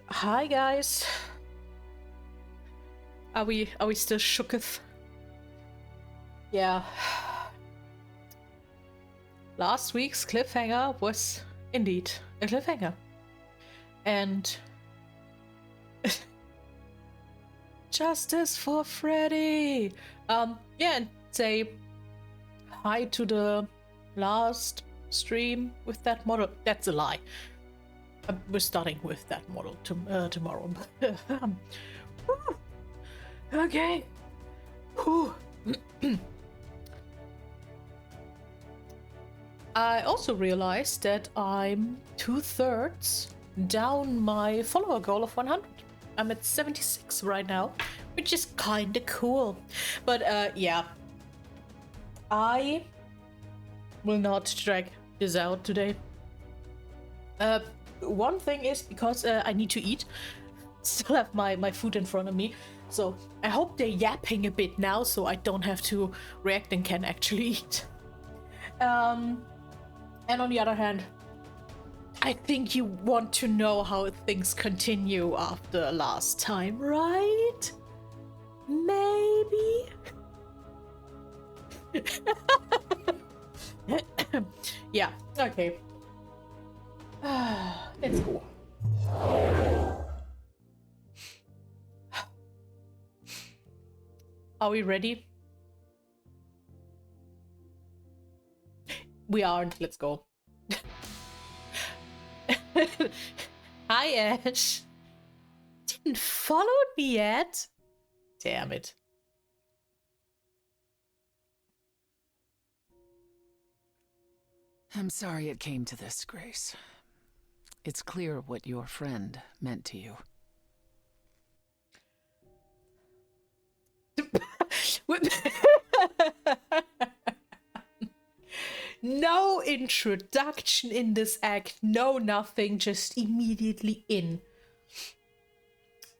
Hi guys. Are we still shooketh? Yeah. Last week's cliffhanger was indeed a cliffhanger. And justice for Freddy. Yeah, and say hi to the last stream with that model. That's a lie. We're starting with that model tomorrow. Okay. Whew. I also realized that I'm 2/3 down my follower goal of 100. I'm at 76 right now, which is kinda cool. But yeah, I will not drag this out today. One thing is because I need to eat. Still have my food in front of me, so I hope they're yapping a bit now so I don't have to react and can actually eat. And on the other hand, I think you want to know how things continue after last time, right? Maybe? Yeah, okay. Let's go. Are we ready? We aren't. Let's go. Hi, Ash. Didn't follow me yet? Damn it. I'm sorry it came to this, Grace. It's clear what your friend meant to you. No introduction in this act, no nothing, just immediately in.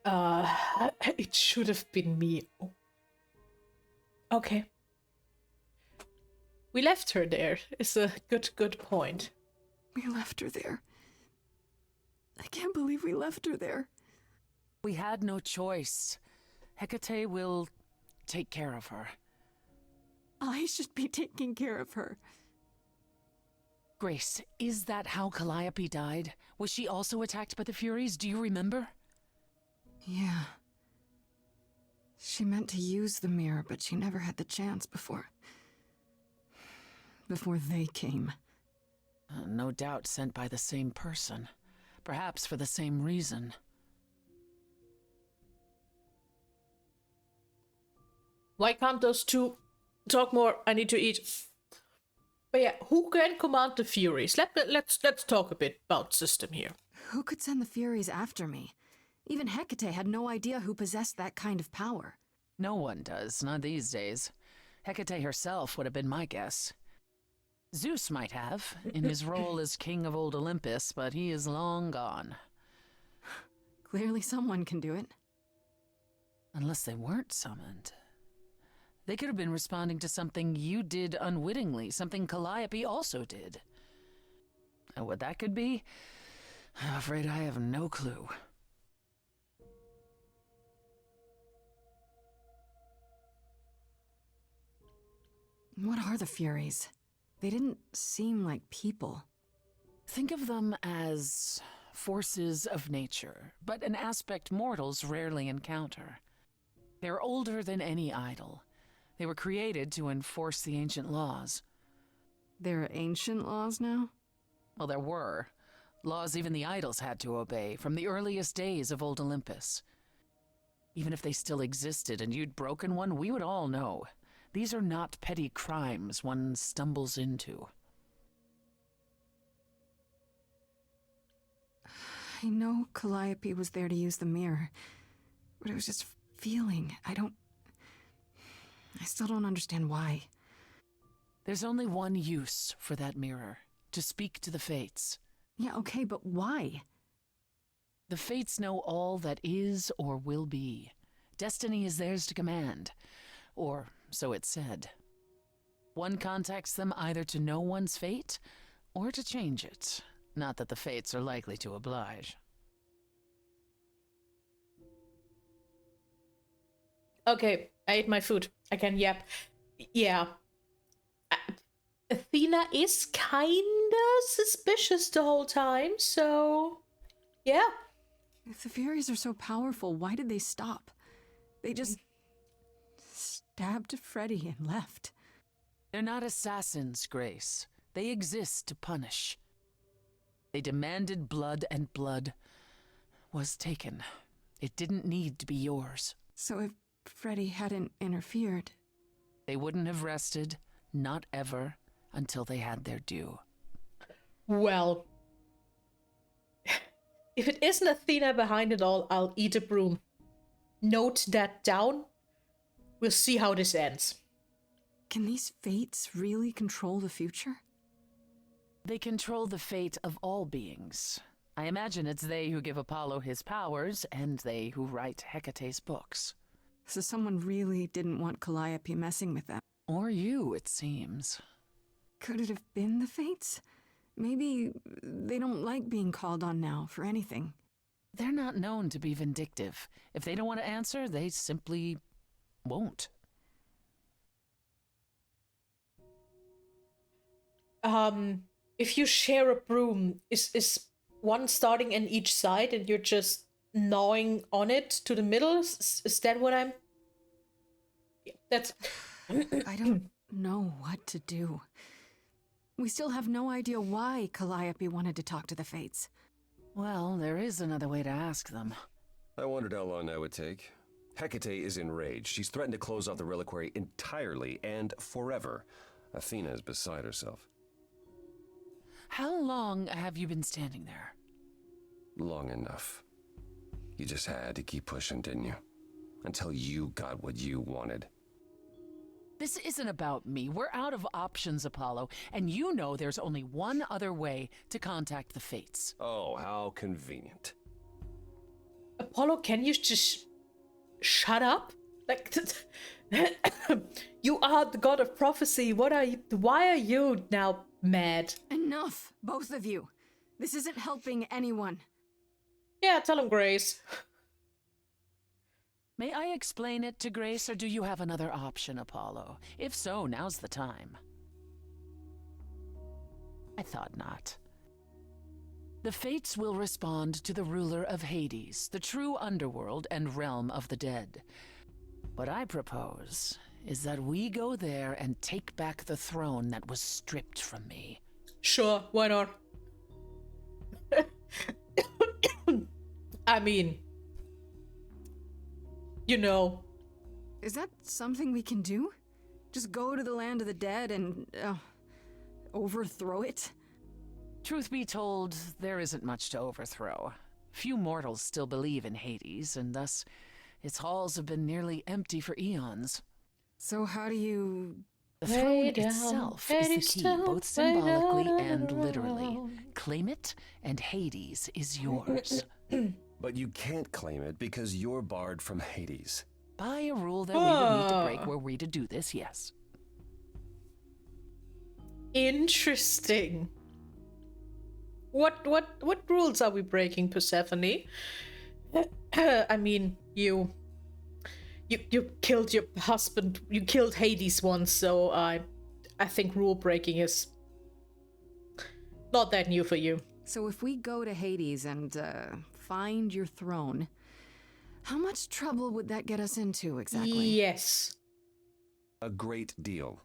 It should have been me. Oh. Okay. We left her there. It's a good point. We left her there. I can't believe we left her there. We had no choice. Hecate will take care of her. I should be taking care of her. Grace, is that how Calliope died? Was she also attacked by the Furies? Do you remember? Yeah. She meant to use the mirror, but she never had the chance before they came. No doubt sent by the same person. Perhaps for the same reason. Why can't those two talk more? I need to eat. But yeah, who can command the Furies? Let's talk a bit about system here. Who could send the Furies after me? Even Hecate had no idea who possessed that kind of power. No one does, not these days. Hecate herself would have been my guess. Zeus might have, in his role as king of old Olympus, but he is long gone. Clearly someone can do it. Unless they weren't summoned. They could have been responding to something you did unwittingly, something Calliope also did. And what that could be? I'm afraid I have no clue. What are the Furies? They didn't seem like people. Think of them as forces of nature, but an aspect mortals rarely encounter. They're older than any idol. They were created to enforce the ancient laws. There are ancient laws now? Well, there were. Laws even the idols had to obey, from the earliest days of old Olympus. Even if they still existed and you'd broken one, we would all know. These are not petty crimes one stumbles into. I know Calliope was there to use the mirror, but it was just feeling. I still don't understand why. There's only one use for that mirror, to speak to the Fates. Yeah, okay, but why? The Fates know all that is or will be. Destiny is theirs to command, or so it's said. One contacts them either to know one's fate, or to change it. Not that the fates are likely to oblige. Okay, I ate my food. I can yap. Yeah. Athena is kinda suspicious the whole time, so yeah. If the Furies are so powerful, why did they stop? They just stabbed Freddy and left. They're not assassins, Grace. They exist to punish. They demanded blood, and blood was taken. It didn't need to be yours. So if Freddy hadn't interfered... They wouldn't have rested, not ever, until they had their due. Well, if it isn't Athena behind it all, I'll eat a broom. Note that down. We'll see how this ends. Can these fates really control the future? They control the fate of all beings. I imagine it's they who give Apollo his powers, and they who write Hecate's books. So someone really didn't want Calliope messing with them. Or you, it seems. Could it have been the fates? Maybe they don't like being called on now for anything. They're not known to be vindictive. If they don't want to answer, they simply won't. If you share a broom, is one starting in each side and you're just gnawing on it to the middle? Is that what I'm... Yeah, that's... I don't know what to do. We still have no idea why Calliope wanted to talk to the fates. Well, there is another way to ask them. I wondered how long that would take. Hecate is enraged. She's threatened to close off the reliquary entirely and forever. Athena is beside herself. How long have you been standing there? Long enough. You just had to keep pushing, didn't you? Until you got what you wanted. This isn't about me. We're out of options, Apollo, and you know there's only one other way to contact the fates. Oh, how convenient. Apollo, can you just shut up? Like, you are the god of prophecy. Why are you now mad? Enough, both of you. This isn't helping anyone. Yeah, tell him, Grace. May I explain it to Grace, or do you have another option, Apollo? If so, now's the time. I thought not. The fates will respond to the ruler of Hades, the true underworld and realm of the dead. What I propose is that we go there and take back the throne that was stripped from me. Sure, why not? I mean, you know. Is that something we can do? Just go to the land of the dead and, overthrow it? Truth be told, there isn't much to overthrow. Few mortals still believe in Hades, and thus its halls have been nearly empty for eons. So how do you... The throne itself is the key, both symbolically and literally. Claim it, and Hades is yours. But you can't claim it because you're barred from Hades. By a rule that we would need to break were we to do this, yes. Interesting. What rules are we breaking, Persephone? I mean, you killed your husband. You killed Hades once, so I think rule breaking is not that new for you. So if we go to Hades and, find your throne, how much trouble would that get us into, exactly? Yes. A great deal.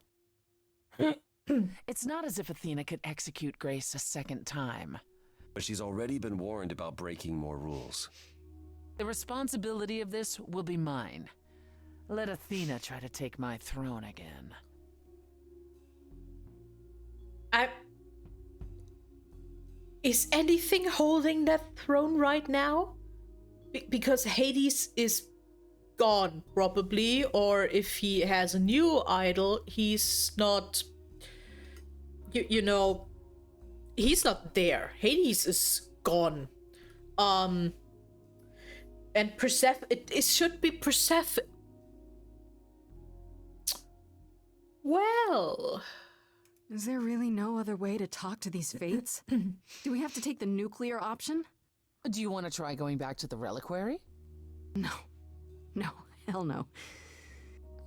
It's not as if Athena could execute Grace a second time. But she's already been warned about breaking more rules. The responsibility of this will be mine. Let Athena try to take my throne again. Is anything holding that throne right now? Because Hades is gone, probably, or if he has a new idol, he's not... You know, he's not there. Hades is gone. And Persephone... It should be Persephone... Well... Is there really no other way to talk to these fates? Do we have to take the nuclear option? Do you want to try going back to the reliquary? No. No, hell no.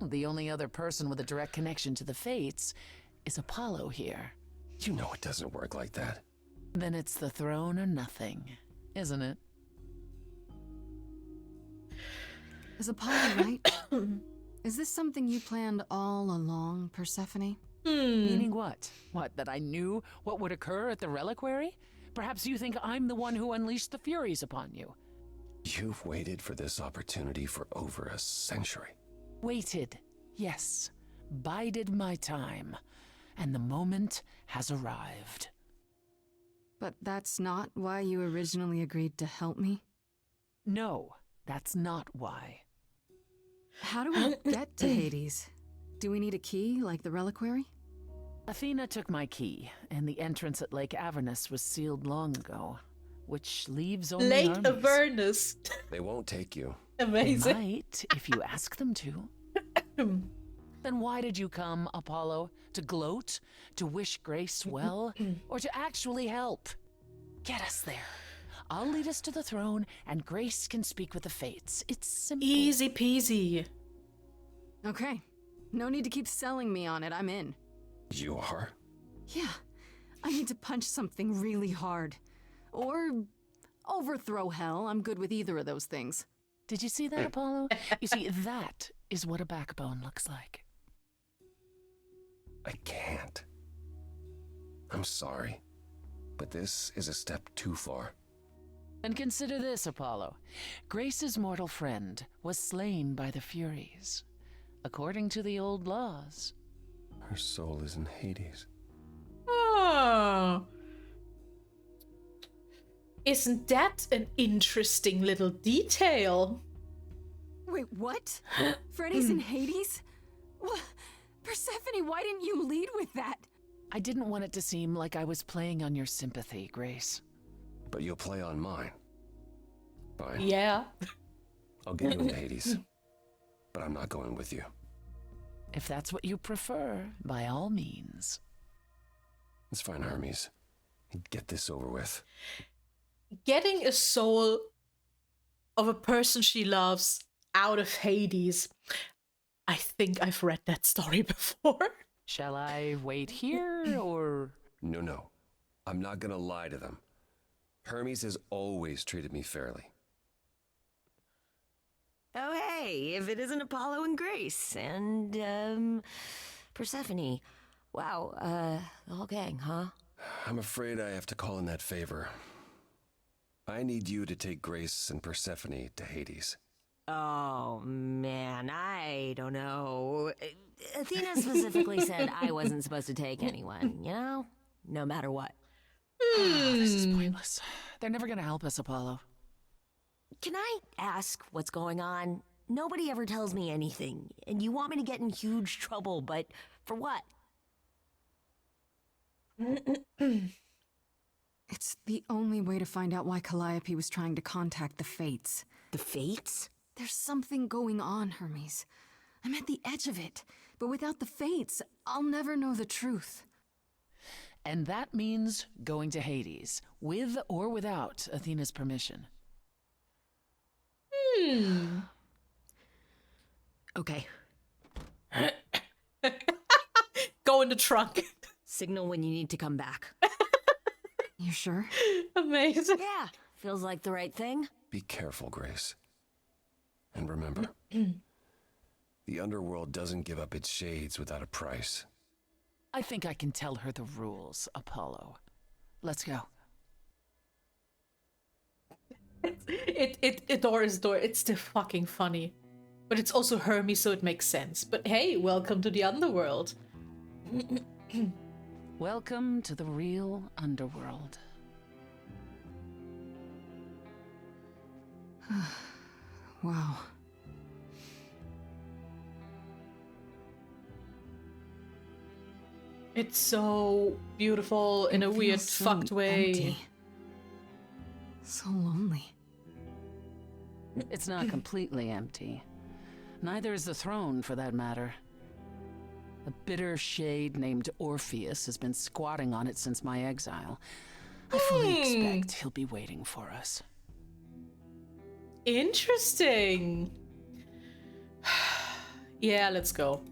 The only other person with a direct connection to the fates is Apollo here. You know it doesn't work like that. Then it's the throne or nothing, isn't it? Is Apollo right? Is this something you planned all along, Persephone? Meaning what? What, that I knew what would occur at the reliquary? Perhaps you think I'm the one who unleashed the Furies upon you. You've waited for this opportunity for over a century. Waited, yes. Bided my time. And the moment has arrived. But that's not why you originally agreed to help me? No, that's not why. How do we get to Hades? Do we need a key, like the reliquary? Athena took my key, and the entrance at Lake Avernus was sealed long ago, which leaves only Lake armies. Avernus. They won't take you. They Amazing. might, if you ask them to. Then why did you come, Apollo? To gloat? To wish Grace well? Or to actually help? Get us there. I'll lead us to the throne, and Grace can speak with the fates. It's simple. Easy peasy. Okay. No need to keep selling me on it, I'm in. You are? Yeah. I need to punch something really hard. Or overthrow hell. I'm good with either of those things. Did you see that, Apollo? You see, that is what a backbone looks like. I can't. I'm sorry, but this is a step too far. And consider this, Apollo. Grace's mortal friend was slain by the Furies, according to the old laws. Her soul is in Hades. Oh. Isn't that an interesting little detail? Wait, what? Freddy's in Hades? What? Persephone, why didn't you lead with that? I didn't want it to seem like I was playing on your sympathy, Grace. But you'll play on mine. Fine. Yeah. I'll get you into Hades. But I'm not going with you. If that's what you prefer, by all means. It's fine, Hermes. Get this over with. Getting a soul of a person she loves out of Hades. I think I've read that story before. Shall I wait here, or...? No. I'm not gonna lie to them. Hermes has always treated me fairly. Oh, hey, if it isn't Apollo and Grace and, Persephone. Wow, the whole gang, huh? I'm afraid I have to call in that favor. I need you to take Grace and Persephone to Hades. Oh, man, I don't know. Athena specifically said I wasn't supposed to take anyone, you know? No matter what. This is pointless. They're never gonna help us, Apollo. Can I ask what's going on? Nobody ever tells me anything, and you want me to get in huge trouble, but for what? It's the only way to find out why Calliope was trying to contact the Fates. The Fates? There's something going on, Hermes. I'm at the edge of it, but without the Fates, I'll never know the truth. And that means going to Hades, with or without Athena's permission. Okay. Go in the trunk. Signal when you need to come back. You sure? Amazing. Yeah, feels like the right thing. Be careful, Grace. And remember, the underworld doesn't give up its shades without a price. I think I can tell her the rules, Apollo. Let's go. Door is door. It's still fucking funny. But it's also Hermes, so it makes sense. But hey, welcome to the underworld. Welcome to the real underworld. Wow. It's so beautiful in a It weird, feels so fucked way. empty. So lonely. It's not completely empty. Neither is the throne, for that matter. A bitter shade named Orpheus has been squatting on it since my exile. I fully expect he'll be waiting for us. Interesting. Yeah, let's go.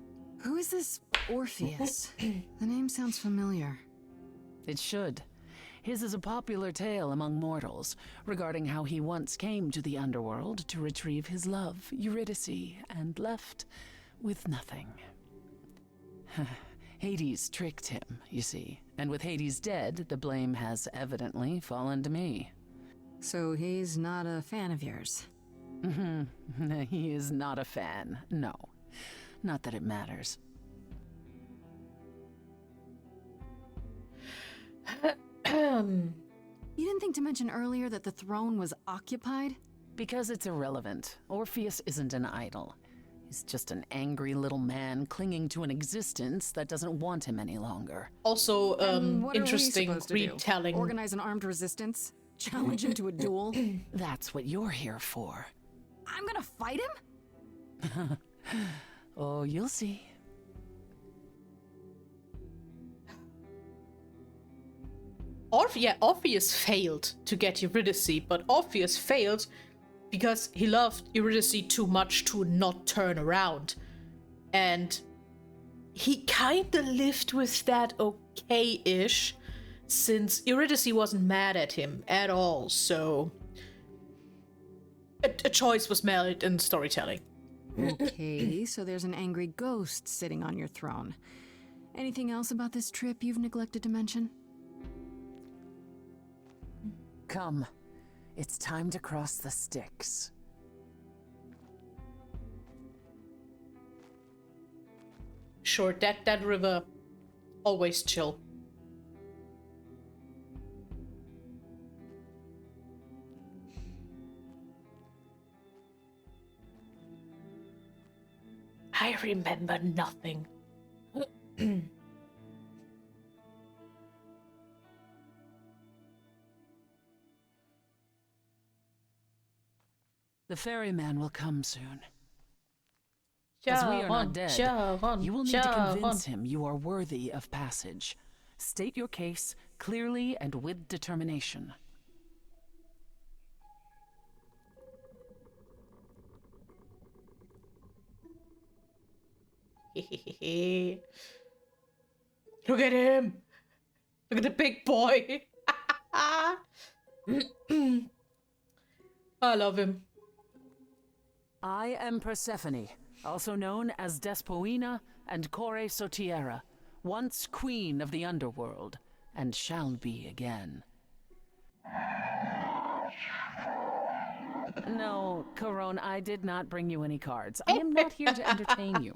Who is this Orpheus? The name sounds familiar. It should. His is a popular tale among mortals regarding how he once came to the underworld to retrieve his love, Eurydice, and left with nothing. Hades tricked him, you see, and with Hades dead, the blame has evidently fallen to me. So he's not a fan of yours? He is not a fan, no. Not that it matters. You didn't think to mention earlier that the throne was occupied? Because it's irrelevant. Orpheus isn't an idol. He's just an angry little man clinging to an existence that doesn't want him any longer. Also, And what are we interesting supposed to do? retelling. Organize an armed resistance? Challenge him to a duel? That's what you're here for. I'm gonna fight him? Oh, you'll see. Orpheus failed to get Eurydice, but Orpheus failed because he loved Eurydice too much to not turn around. And he kinda lived with that okay-ish, since Eurydice wasn't mad at him at all, so a choice was made in storytelling. Okay, so there's an angry ghost sitting on your throne. Anything else about this trip you've neglected to mention? Come. It's time to cross the Styx. Sure, that river, always chill. I remember nothing. The ferryman will come soon. As we are not dead, you will need to convince him you are worthy of passage. State your case clearly and with determination. Look at him! Look at the big boy! I love him. I am Persephone, also known as Despoina and Kore Sotiera, once queen of the underworld, and shall be again. No, Corone, I did not bring you any cards. I am not here to entertain you.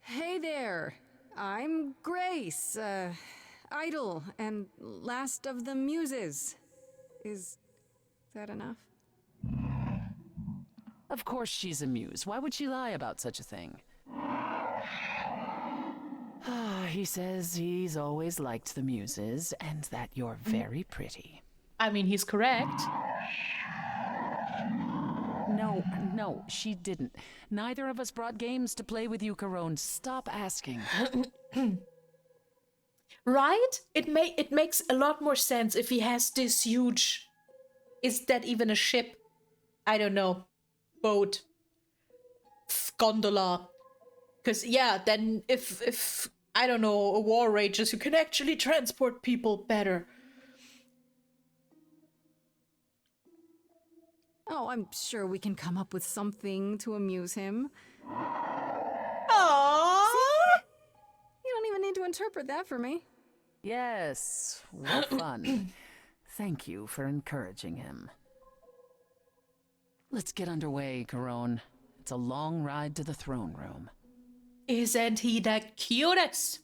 Hey there! I'm Grace, idol and last of the muses. Is that enough? Of course she's a muse. Why would she lie about such a thing? He says he's always liked the muses and that you're very pretty. I mean, he's correct. No, she didn't. Neither of us brought games to play with you, Corone. Stop asking. Right? It makes a lot more sense if he has this huge... Is that even a ship? I don't know. Boat. Gondola. Because, yeah, then if I don't know, a war rages, you can actually transport people better. Oh, I'm sure we can come up with something to amuse him. Aww! You don't even need to interpret that for me. Yes, what fun. Thank you for encouraging him. Let's get underway, Corone. It's a long ride to the throne room. Isn't he the cutest?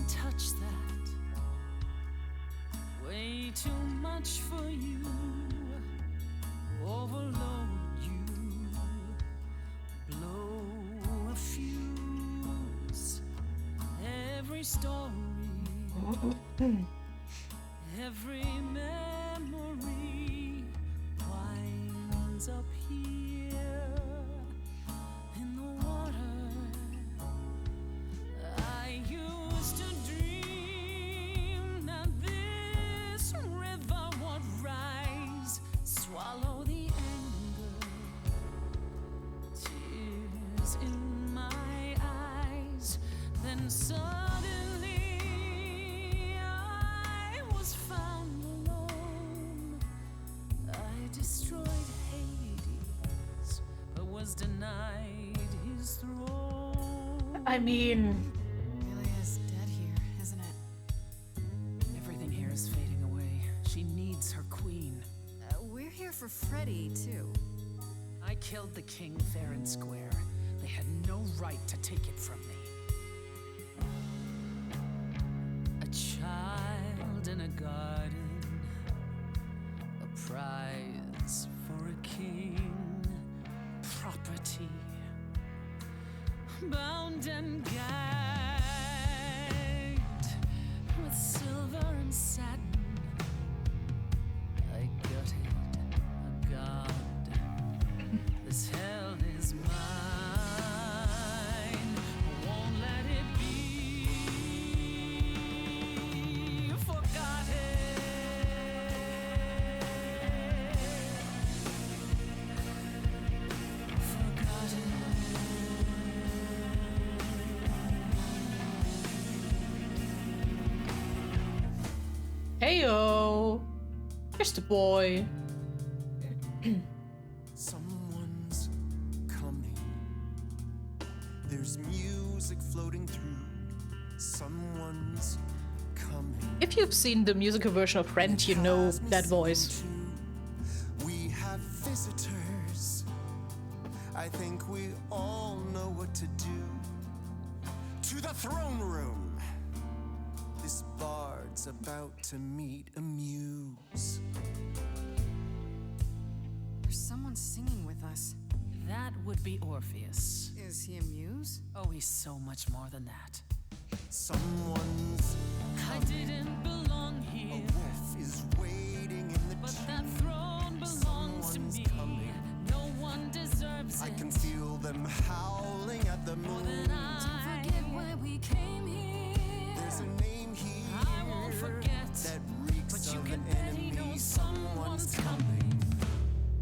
touch that. Way too much for you. Overload you. Blow a fuse. Every story. Every memory winds up here in the water. I used to dream that this river would rise, swallow the anger, tears in my eyes. Then suddenly I was found alone. I destroyed Hades, but was denied his throne. I mean, Really is dead here, isn't it? Everything here is fading away. She needs her queen. We're here for Freddy, too. I killed the king fair and square. They had no right to take it from me. A child in a garden, a prize for a king, property, bound and gagged with silver and satin. I gutted a god. This hell is mine. Won't let it be forgotten. heyo, here's the boy. Someone's coming. There's music floating through. Someone's coming. If you've seen the musical version of Rent, you know that voice. We have visitors. I think we all know what to do. To the throne room. This bard's about to meet a muse. There's someone singing with us. That would be Orpheus. Is he a muse? Oh, he's so much more than that. Someone's I didn't belong a here, wolf is waiting in the but tree. that throne belongs to Someone's me. coming. No one deserves I it can feel them howling at the more moon. than I. Forget why we came here. There's a name here I won't forget, that reeks but you of can an bet he enemy. knows someone's coming.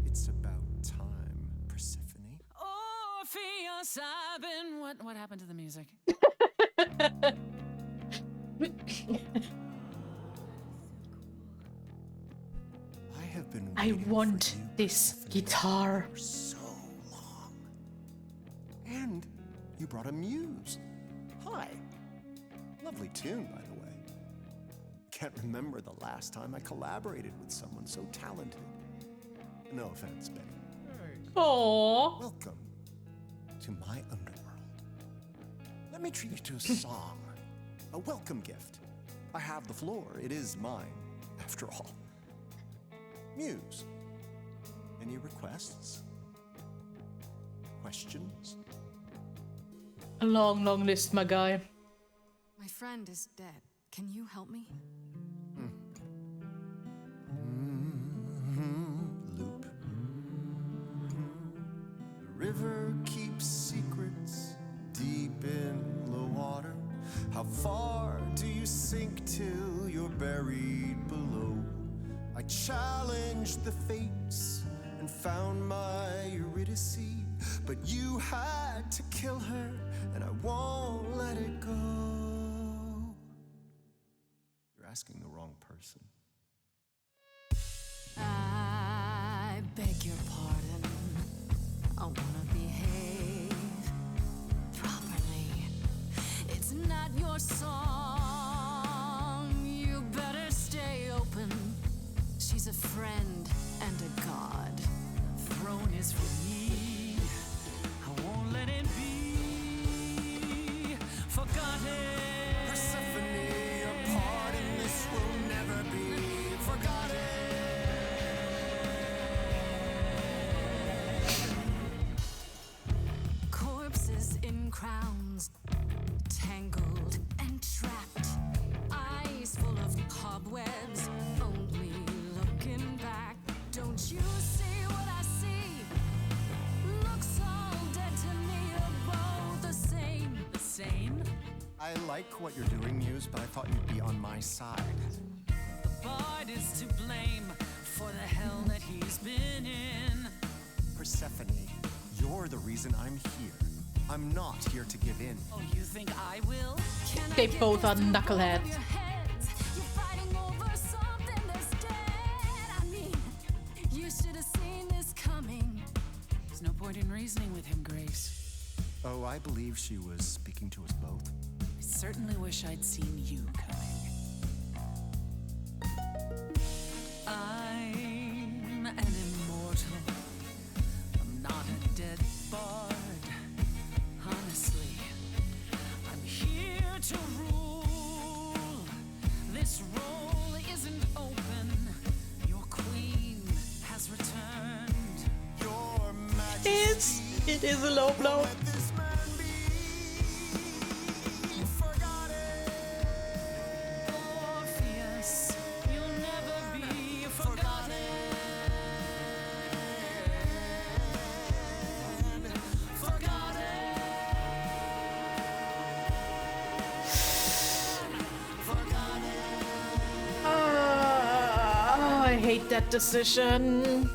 It's about time, Persephone. Orpheus, I've been. What happened to the music? I have been I waiting want for you, this Persephone, guitar. for so long. And you brought a muse. Hi. Lovely tune, by the way. Can't remember the last time I collaborated with someone so talented. No offense, Betty. Aww. Welcome to my underworld. Let me treat you to a song, a welcome gift. I have the floor. It is mine, after all. Muse, any requests? Questions? A long, long list, my guy. My friend is dead. Can you help me? Loop. The river keeps secrets deep in the water. How far do you sink till you're buried below? I challenged the fates and found my Eurydice, but you had to kill her, and I won't let it go. You're asking the wrong person. I beg your pardon. I wanna behave properly. It's not your song. You better stay open. She's a friend and a god. The throne is for me. I won't let it be forgotten. Persephone, I like what you're doing, Muse, but I thought you'd be on my side. The bard is to blame for the hell that he's been in. Persephone, you're the reason I'm here. I'm not here to give in. Oh, you think I will? They both are knuckleheads. There's no point in reasoning with him, Grace. Oh, I believe she was speaking to us both. I certainly wish I'd seen you coming. I'm an immortal. I'm not a dead bard. Honestly, I'm here to rule. This role isn't open. Your queen has returned. Your Majesty, It is a low blow. let this man be forgotten. Orpheus, you'll never be forgotten. I hate that decision.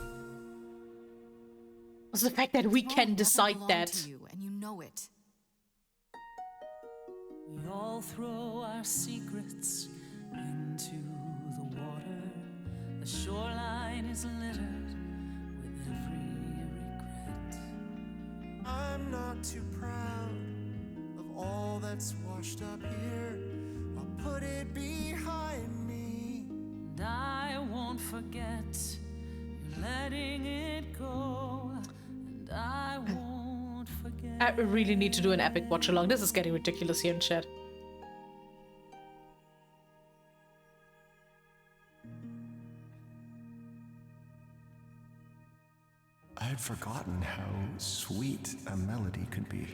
Was the fact that we can decide that. To you, and you know it. We all throw our secrets into the water. The shoreline is littered with every regret. I'm not too proud of all that's washed up here. I'll put it behind me. And I won't forget. You're letting it go. And I won't forget. I really need to do an epic watch along. This is getting ridiculous here in chat. I had forgotten how sweet a melody could be.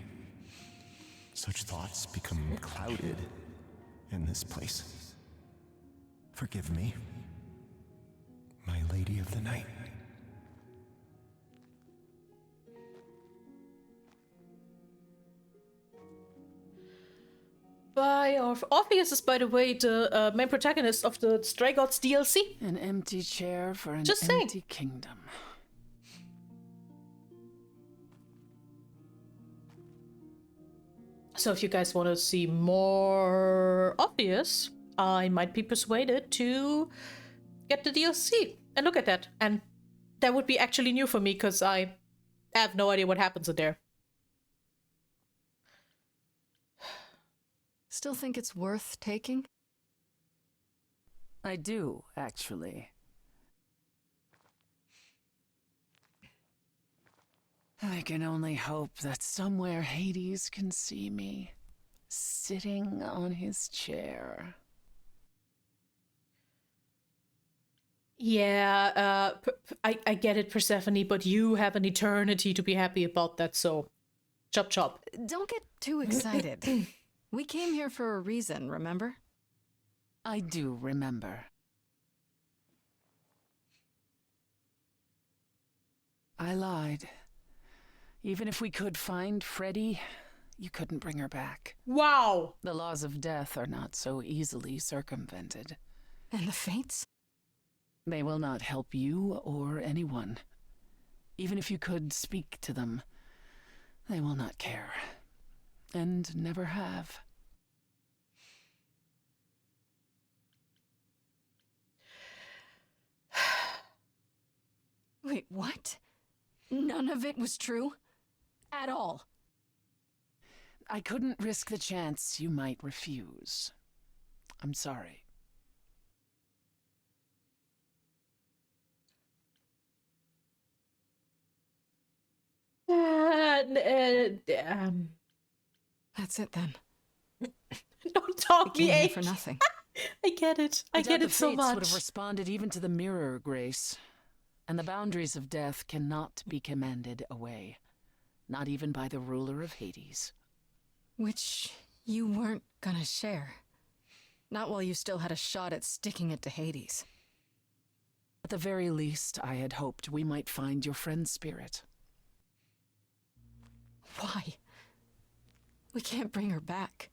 Such thoughts become clouded in this place. Forgive me, my lady of the night. Orpheus is, by the way, the main protagonist of the Stray Gods DLC. An empty chair for an Just saying. empty kingdom. So if you guys want to see more Orpheus, I might be persuaded to get the DLC and look at that. And that would be actually new for me because I have no idea what happens in there. Still think it's worth taking? I do, actually. I can only hope that somewhere Hades can see me, sitting on his chair. Yeah, I get it, Persephone, but you have an eternity to be happy about that, so chop chop. Don't get too excited. We came here for a reason, remember? I do remember. I lied. Even if we could find Freddie, you couldn't bring her back. Wow! The laws of death are not so easily circumvented. And the fates? They will not help you or anyone. Even if you could speak to them, they will not care. And never have. Wait, what? None of it was true? At all? I couldn't risk the chance you might refuse. I'm sorry. That's it then. Don't talk We me, came here H. for nothing. I get it. I doubt get the it so fates much. would have responded even to the mirror, Grace. And the boundaries of death cannot be commanded away. Not even by the ruler of Hades. Which you weren't gonna share. Not while you still had a shot at sticking it to Hades. At the very least, I had hoped we might find your friend's spirit. Why? We can't bring her back.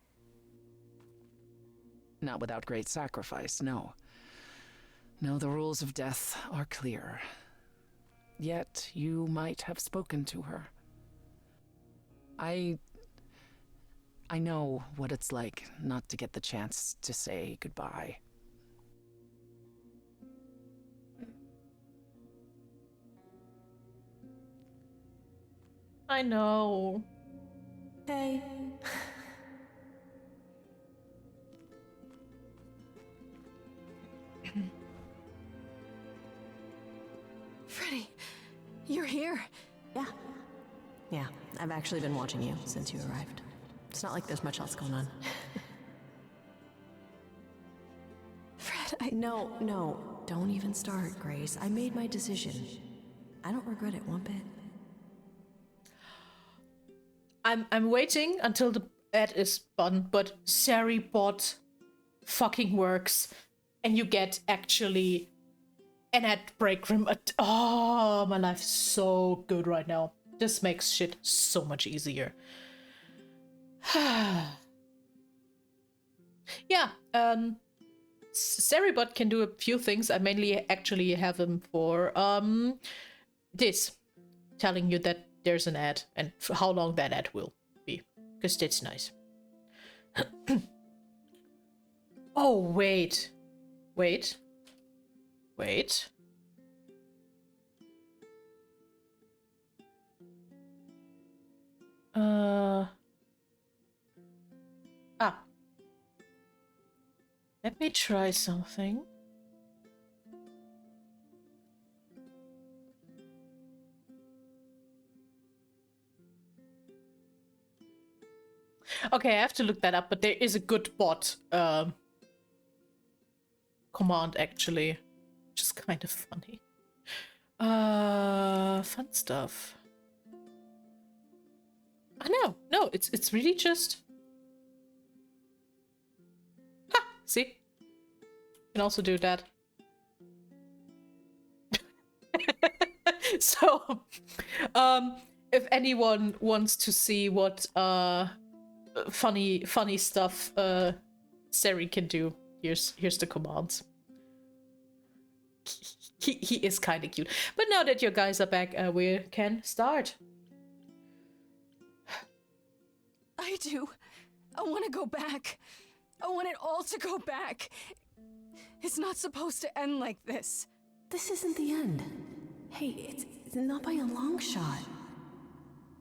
Not without great sacrifice, no. No, the rules of death are clear. Yet you might have spoken to her. I know what it's like not to get the chance to say goodbye. I know. Hey. Freddie, you're here. Yeah. Yeah, I've actually been watching you since you arrived. It's not like there's much else going on. Fred, No, don't even start, Grace. I made my decision. I don't regret it one bit. I'm waiting until the ad is done, but Sari bot fucking works, and you get actually an ad break room. Oh, my life's so good right now. This makes shit so much easier. Yeah, Saribot can do a few things. I mainly actually have him for this, telling you that there's an ad and for how long that ad will be, because that's nice. Oh, wait. Let me try something. Okay, I have to look that up, but there is a good bot command actually, which is kind of funny. Fun stuff. No, it's really just. Ha! See? You can also do that. So, if anyone wants to see what funny stuff Sari can do, here's the commands. He is kind of cute. But now that you guys are back, we can start. I do. I want to go back. I want it all to go back. It's not supposed to end like this. This isn't the end. Hey, it's not by a long shot.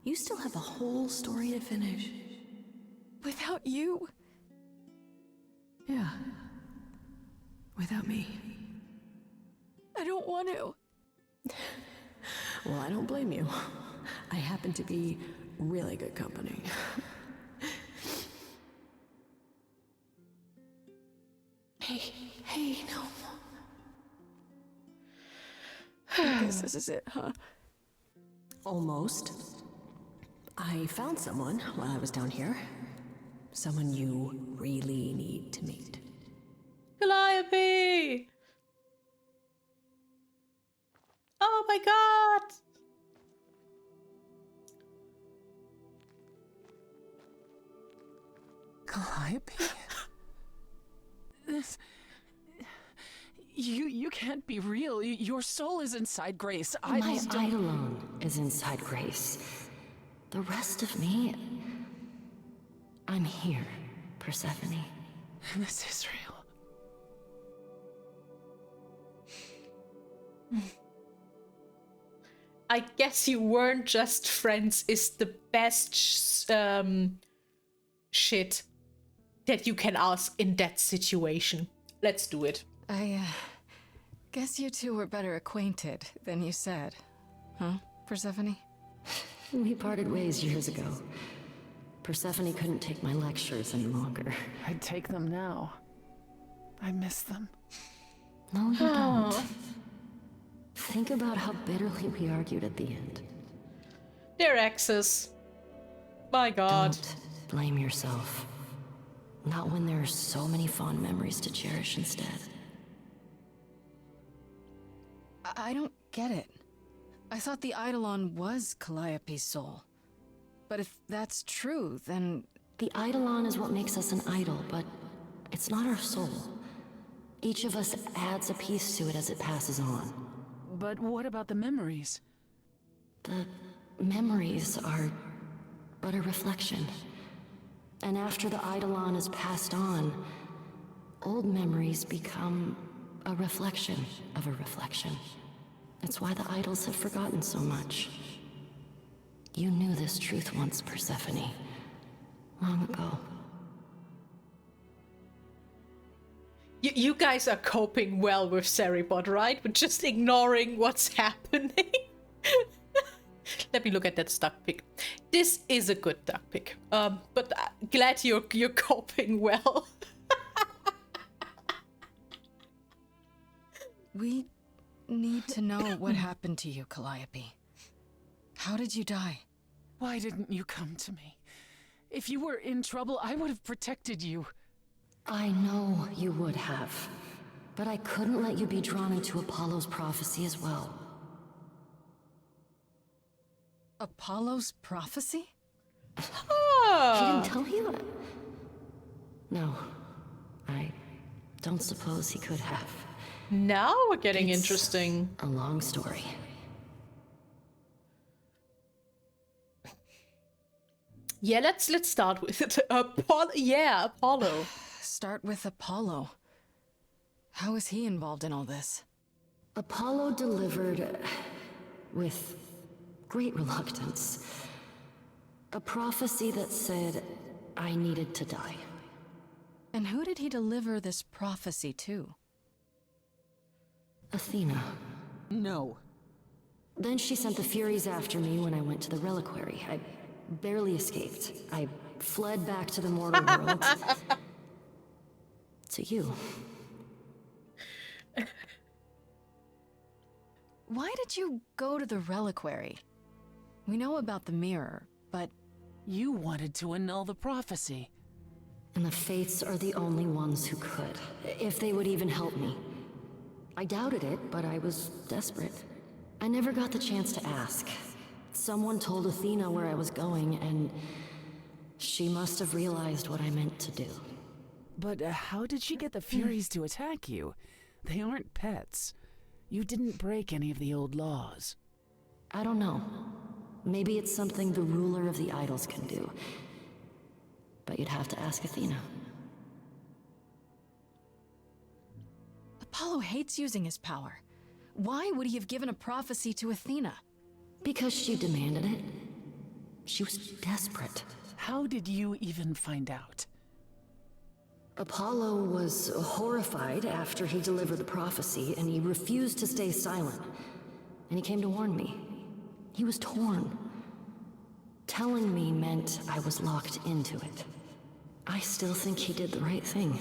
You still have a whole story to finish. Without you? Yeah. Without me. I don't want to. Well, I don't blame you. I happen to be really good company. Hey, no. I guess this is it, huh? Almost. I found someone while I was down here. Someone you really need to meet. Calliope! Oh my god! Calliope? This... You can't be real. Your soul is inside Grace. My Eidolon is inside Grace. The rest of me... I'm here, Persephone. This is real. I guess you weren't just friends is the best shit that you can ask in that situation. Let's do it. I guess you two were better acquainted than you said. Huh, Persephone? We parted ways years ago. Persephone couldn't take my lectures any longer. I'd take them now. I miss them. No, you don't. Think about how bitterly we argued at the end. They're exes. My god. Don't blame yourself. Not when there are so many fond memories to cherish instead. I don't get it. I thought the Eidolon was Calliope's soul. But if that's true, then... The Eidolon is what makes us an idol, but It's not our soul. Each of us adds a piece to it as it passes on. But what about the memories? The memories are but a reflection. And after the Eidolon is passed on, old memories become a reflection of a reflection. It's why the idols have forgotten so much. You knew this truth once, Persephone. Long ago. You guys are coping well with Ceribot, right? But just ignoring what's happening. Let me look at that duck pic. This is a good duck pic. But glad you're coping well. We need to know what happened to you, Calliope. How did you die? Why didn't you come to me? If you were in trouble, I would have protected you. I know you would have. But I couldn't let you be drawn into Apollo's prophecy as well. Apollo's prophecy? He Ah, didn't tell you? No. I don't suppose he could have. now we're getting It's interesting. a long story. Yeah, let's start with it. Apollo. Start with Apollo. How is he involved in all this? Apollo delivered, with great reluctance, a prophecy that said I needed to die. And who did he deliver this prophecy to? Athena. No. Then she sent the Furies after me when I went to the reliquary. I barely escaped. I fled back to the mortal world. To you. Why did you go to the reliquary? We know about the mirror, but You wanted to annul the prophecy. And the Fates are the only ones who could, if they would even help me. I doubted it, but I was desperate. I never got the chance to ask. Someone told Athena where I was going, and she must have realized what I meant to do. But how did she get the Furies to attack you? They aren't pets. You didn't break any of the old laws. I don't know. Maybe it's something the ruler of the idols can do. But you'd have to ask Athena. Apollo hates using his power. Why would he have given a prophecy to Athena? Because she demanded it. She was desperate. How did you even find out? Apollo was horrified after he delivered the prophecy, and he refused to stay silent. And he came to warn me. He was torn. Telling me meant I was locked into it. I still think he did the right thing.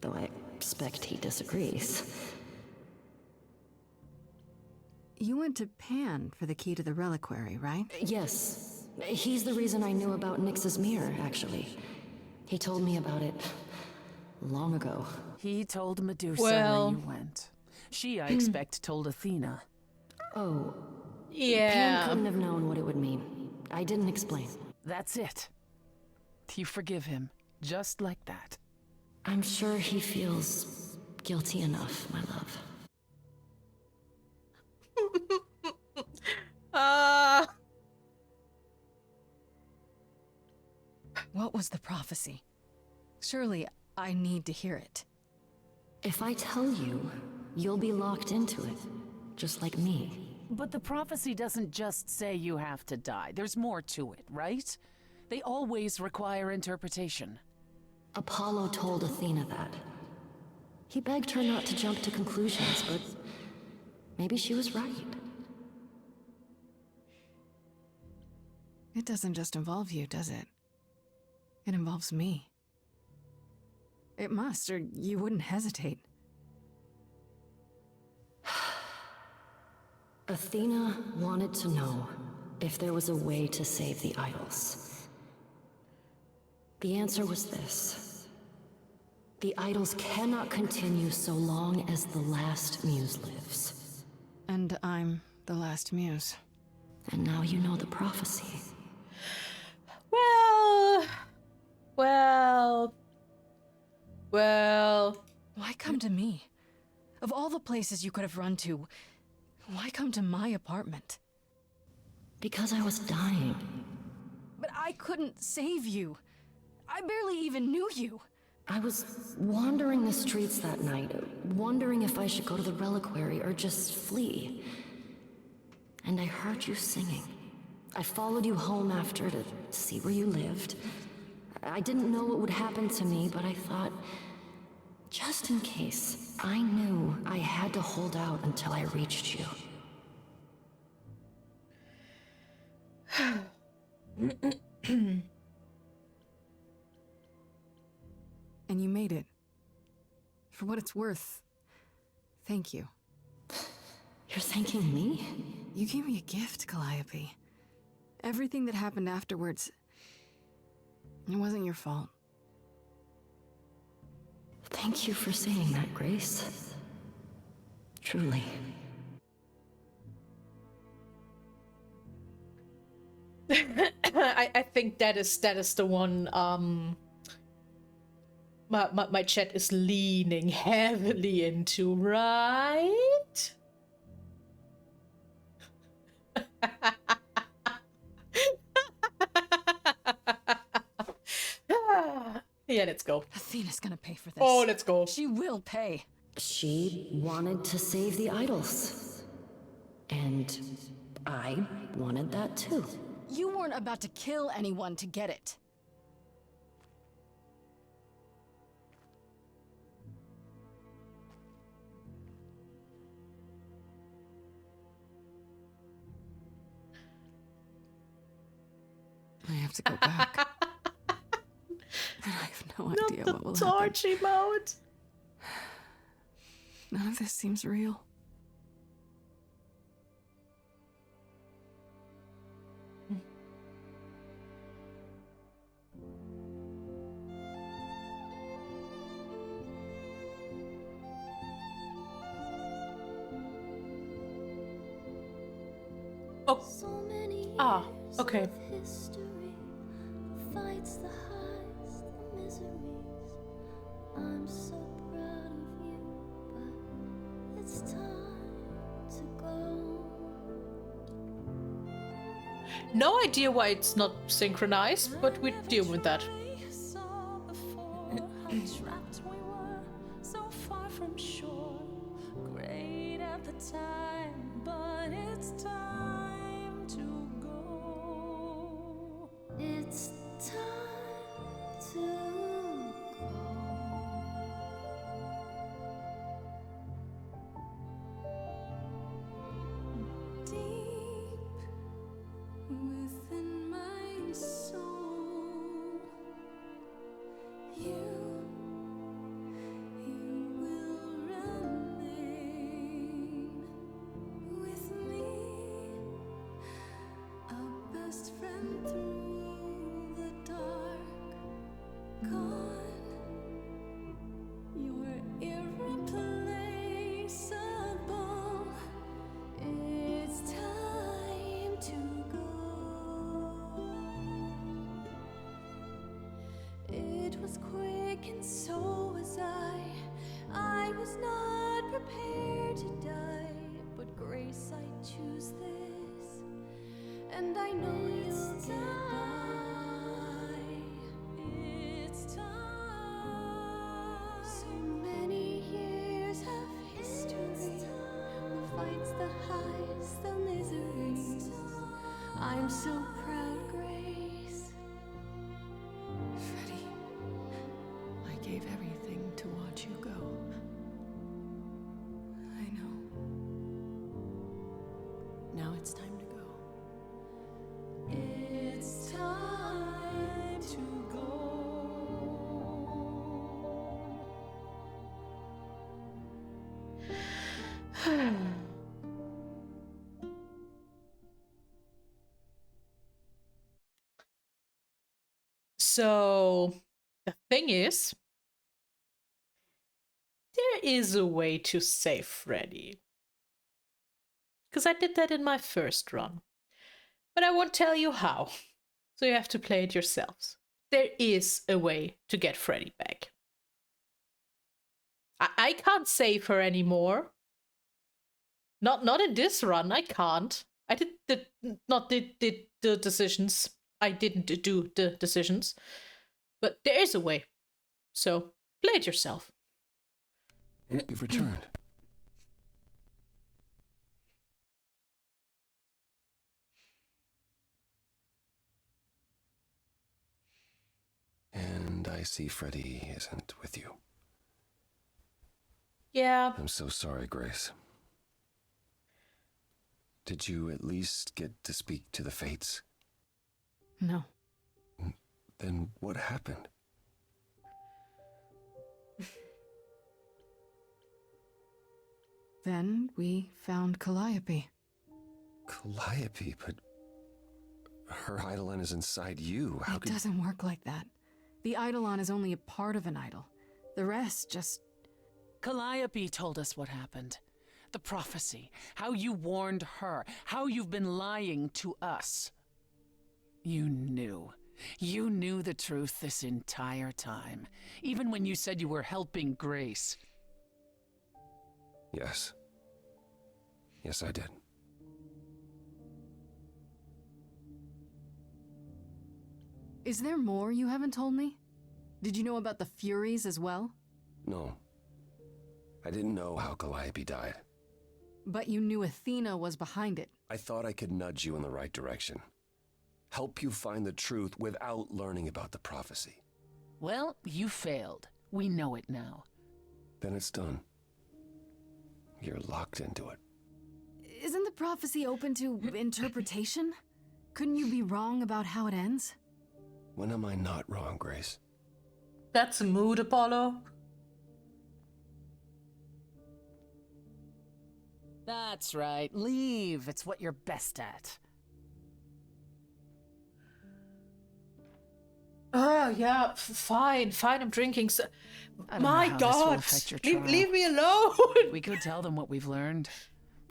Though I expect he disagrees. You went to Pan for the key to the reliquary, right? Yes. He's the reason I knew about Nyx's mirror, actually. He told me about it long ago. He told Medusa Well- where you went. She, I expect, told Athena. Oh, Pan Yeah. couldn't have known what it would mean. I didn't explain. That's it. You forgive him, just like that. I'm sure he feels guilty enough, my love. What was the prophecy? Surely I need to hear it. If I tell you, you'll be locked into it, just like me. But the prophecy doesn't just say you have to die. There's more to it, right? They always require interpretation. Apollo told Athena that. He begged her not to jump to conclusions, but maybe she was right. It doesn't just involve you, does it? It involves me. It must, or you wouldn't hesitate. Athena wanted to know if there was a way to save the idols. The answer was this. The idols cannot continue so long as the last muse lives. And I'm the last muse. And now you know the prophecy. Well, Well, Why come to me? Of all the places you could have run to, why come to my apartment? Because I was dying. But I couldn't save you. I barely even knew you. I was wandering the streets that night, wondering if I should go to the reliquary or just flee. And I heard you singing. I followed you home after to see where you lived. I didn't know what would happen to me, but I thought, just in case, I knew I had to hold out until I reached you. And you made it. For what it's worth, thank you. You're thanking me? You gave me a gift, Calliope. Everything that happened afterwards, it wasn't your fault. Thank you for saying that, Grace. Truly. I think that is the one my chat is leaning heavily into, right? Yeah, let's go. Athena's gonna pay for this. Oh, let's go. She will pay. She wanted to save the idols. And I wanted that too. You weren't about to kill anyone to get it. I have to go back. And I have no idea what will happen. Torch emote. None of this seems real. Oh. Ah, okay. Fights the highs, the miseries. I'm so proud of you, but it's time to go. No idea why it's not synchronized, but we deal with that. Trapped we were, so far from shore. Great at the time, but it's time to go. It's time to go. Deep within my soul, you will remain with me, a best friend through the dark. Gone, you're irreplaceable. It's time to go. It was quick and so was I. I was not prepared to die, but Grace, I choose this, and I know you'll get by. It's time. So many years of history, the fights, the highs, the miseries. I'm so proud, Grace. Freddie, I gave everything to watch you go. I know. Now it's time to go. It's time to go. So the thing is, there is a way to save Freddy. Because I did that in my first run. But I won't tell you how. So you have to play it yourselves. There is a way to get Freddy back. I can't save her anymore. Not in this run. I can't. I did the decisions. I didn't do the decisions, but there is a way. So play it yourself. You've returned. And I see Freddy isn't with you. Yeah. I'm so sorry, Grace. Did you at least get to speak to the Fates? No. Then what happened? Then we found Calliope. Calliope, but her Eidolon is inside you. How It could... doesn't work like that. The Eidolon is only a part of an idol. The rest just... Calliope told us what happened. The prophecy, how you warned her, how you've been lying to us. You knew. You knew the truth this entire time, even when you said you were helping Grace. Yes. Yes, I did. Is there more you haven't told me? Did you know about the Furies as well? No. I didn't know how Calliope died. But you knew Athena was behind it. I thought I could nudge you in the right direction. Help you find the truth without learning about the prophecy. Well, you failed. We know it now. Then it's done. You're locked into it. Isn't the prophecy open to interpretation? Couldn't you be wrong about how it ends? When am I not wrong, Grace? That's a mood, Apollo. That's right. Leave. It's what you're best at. Oh, yeah, fine, I'm drinking. I don't know My how this will God, affect your leave trial. me alone. We could tell them what we've learned.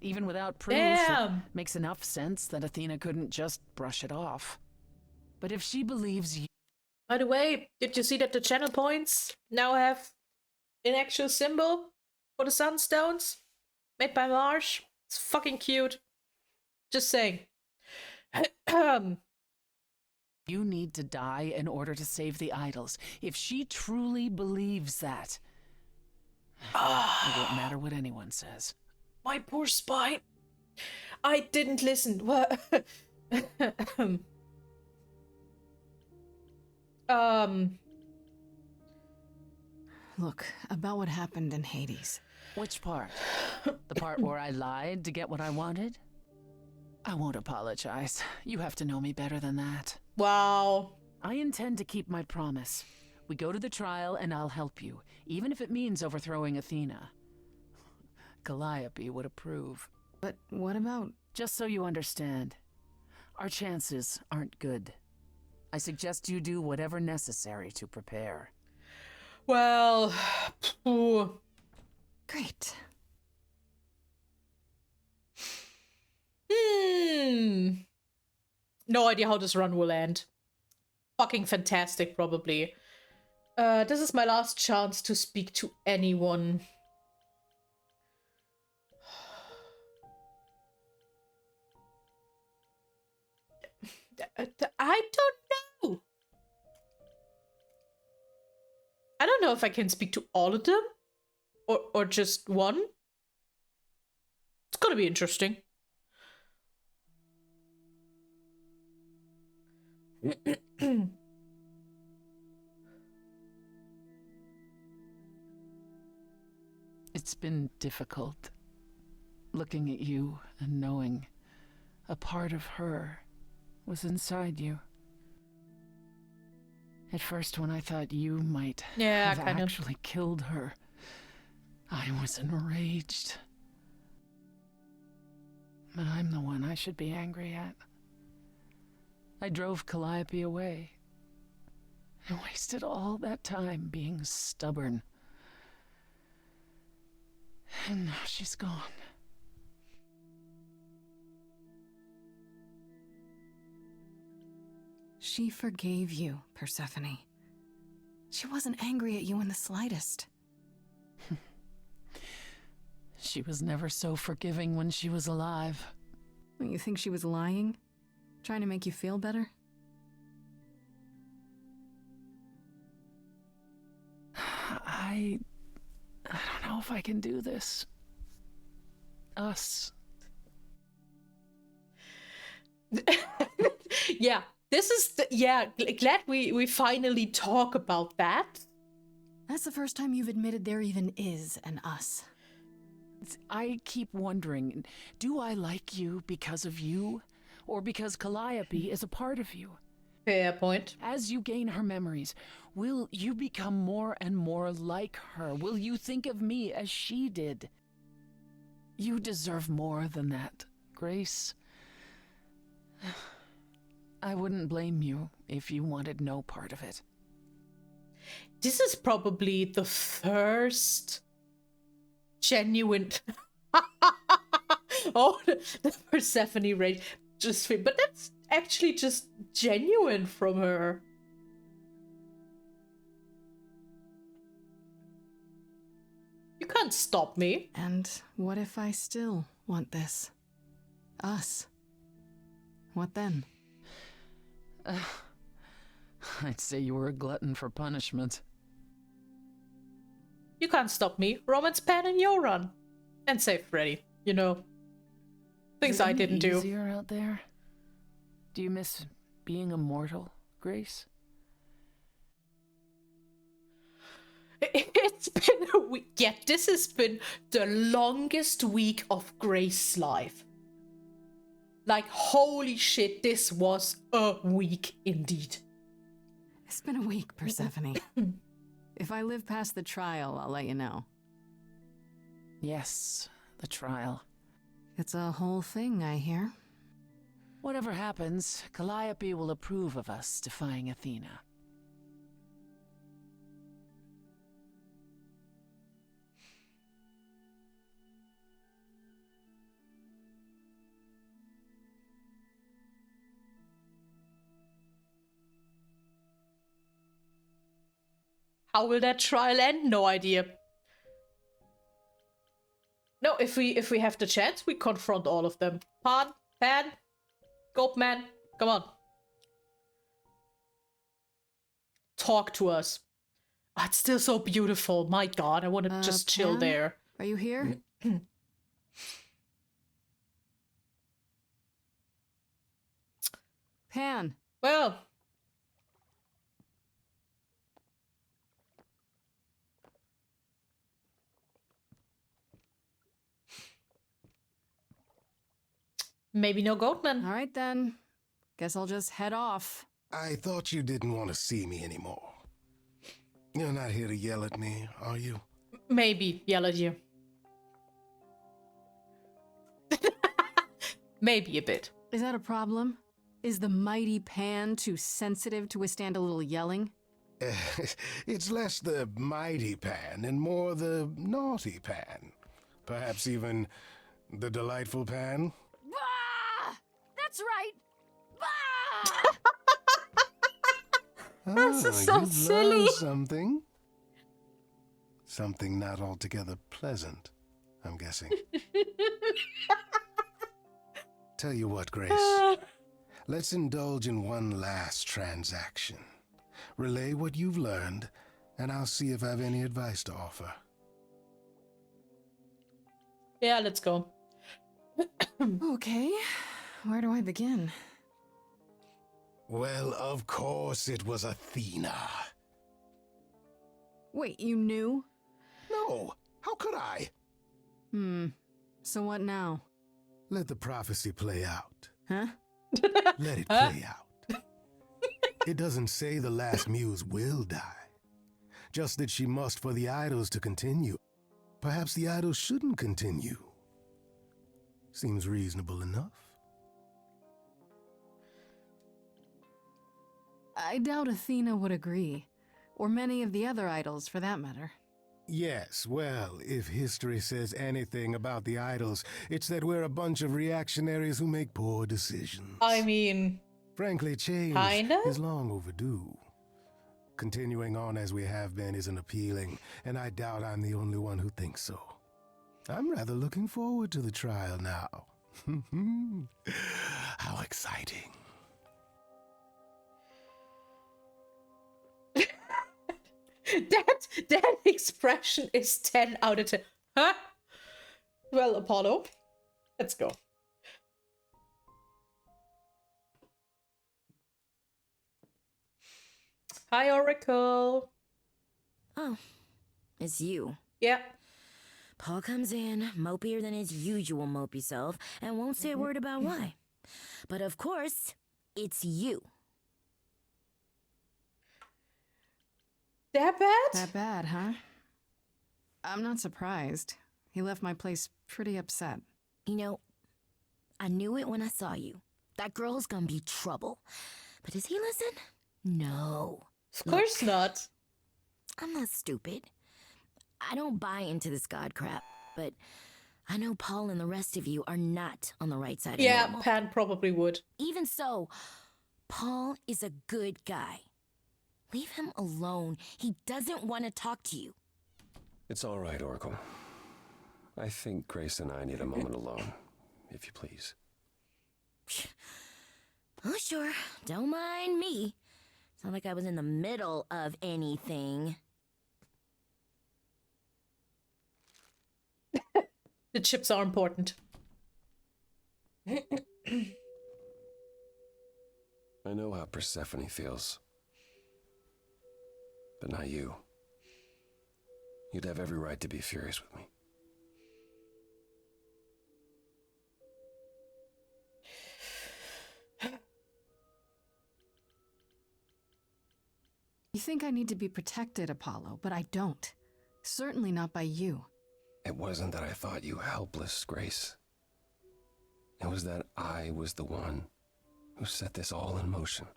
Even without proof, Damn. it makes enough sense that Athena couldn't just brush it off. But if she believes you... By the way, did you see that the channel points now have an actual symbol for the sunstones made by Marsh? It's fucking cute. Just saying. You need to die in order to save the idols. If she truly believes that, it won't matter what anyone says. My poor spine. I didn't listen. What? Look, about what happened in Hades. Which part? The part where I lied to get what I wanted? I won't apologize. You have to know me better than that. Wow. I intend to keep my promise. We go to the trial and I'll help you, even if it means overthrowing Athena. Calliope would approve. But what about... Just so you understand, our chances aren't good. I suggest you do whatever necessary to prepare. Well, ooh. Great. No idea how this run will end. Fucking fantastic, probably. This is my last chance to speak to anyone. I don't know. I don't know if I can speak to all of them or just one. It's gonna be interesting. It's been difficult, looking at you and knowing a part of her was inside you. At first, when I thought you might have actually killed her, I was enraged. But I'm the one I should be angry at. I drove Calliope away. I wasted all that time being stubborn. And now she's gone. She forgave you, Persephone. She wasn't angry at you in the slightest. She was never so forgiving when she was alive. You think she was lying? Trying to make you feel better? I don't know if I can do this. Us. Yeah, this is glad we finally talk about that. That's the first time you've admitted there even is an us. I keep wondering, do I like you because of you? Or because Calliope is a part of you? Fair point. As you gain her memories, will you become more and more like her? Will you think of me as she did? You deserve more than that, Grace. I wouldn't blame you if you wanted no part of it. This is probably the first genuine oh, the Persephone rage just but that's actually just genuine from her. You can't stop me. And what if I still want this? Us? What then? I'd say you were a glutton for punishment. You can't stop me. Romance Pan and your run. And save Freddy, you know. Things I didn't do. Easier out there? Do you miss being immortal, Grace? It's been a week. Yeah, this has been the longest week of Grace's life. Like, holy shit, this was a week indeed. It's been a week, Persephone. If I live past the trial, I'll let you know. Yes, the trial. It's a whole thing, I hear. Whatever happens, Calliope will approve of us defying Athena. How will that trial end? No idea. No, if we have the chance, we confront all of them. Pan, Goatman, come on. Talk to us. Oh, it's still so beautiful. My god, I want to just chill Pan? there. Are you here? Pan. Well, maybe no Goatman. All right then. Guess I'll just head off. I thought you didn't want to see me anymore. You're not here to yell at me, are you? Maybe yell at you. Maybe a bit. Is that a problem? Is the mighty Pan too sensitive to withstand a little yelling? It's less the mighty Pan and more the naughty Pan. Perhaps even the delightful Pan. Ah! That's right! Ah! This is so you've silly. learned something. Something not altogether pleasant, I'm guessing. Tell you what, Grace. Let's indulge in one last transaction. Relay what you've learned, and I'll see if I have any advice to offer. Yeah, let's go. Okay, where do I begin? Well, of course it was Athena. Wait, you knew? No, how could I? So what now? Let the prophecy play out. Huh? Let it play out. It doesn't say the last muse will die. Just that she must for the idols to continue. Perhaps the idols shouldn't continue. Seems reasonable enough. I doubt Athena would agree. Or many of the other idols, for that matter. Yes, well, if history says anything about the idols, it's that we're a bunch of reactionaries who make poor decisions. I mean, Frankly, change kinda? is long overdue. Continuing on as we have been isn't appealing, and I doubt I'm the only one who thinks so. I'm rather looking forward to the trial now. How exciting. That expression is 10 out of 10. Huh? Well, Apollo, let's go. Hi, Oracle. Oh, it's you. Yeah. Paul comes in, mopier than his usual mopey self, and won't say a word about why. But of course, it's you. That bad? That bad, huh? I'm not surprised. He left my place pretty upset. You know, I knew it when I saw you. That girl's gonna be trouble. But does he listen? No. Of course not. I'm not stupid. I don't buy into this god crap, but I know Paul and the rest of you are not on the right side of normal. Pan probably would. Even so, Paul is a good guy. Leave him alone. He doesn't want to talk to you. It's all right, Oracle. I think Grace and I need a moment alone, if you please. Oh, sure. Don't mind me. It's not like I was in the middle of anything. The chips are important. I know how Persephone feels. But not you. You'd have every right to be furious with me. You think I need to be protected, Apollo, but I don't. Certainly not by you. It wasn't that I thought you helpless, Grace. It was that I was the one who set this all in motion.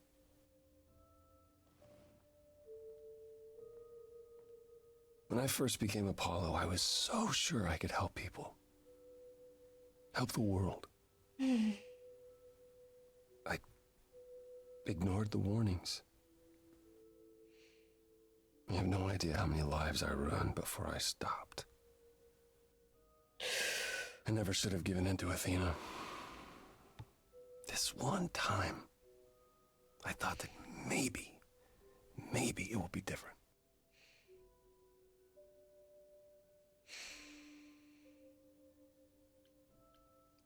When I first became Apollo, I was so sure I could help people. Help the world. I ignored the warnings. You have no idea how many lives I ruined before I stopped. I never should have given in to Athena. This one time, I thought that maybe it will be different.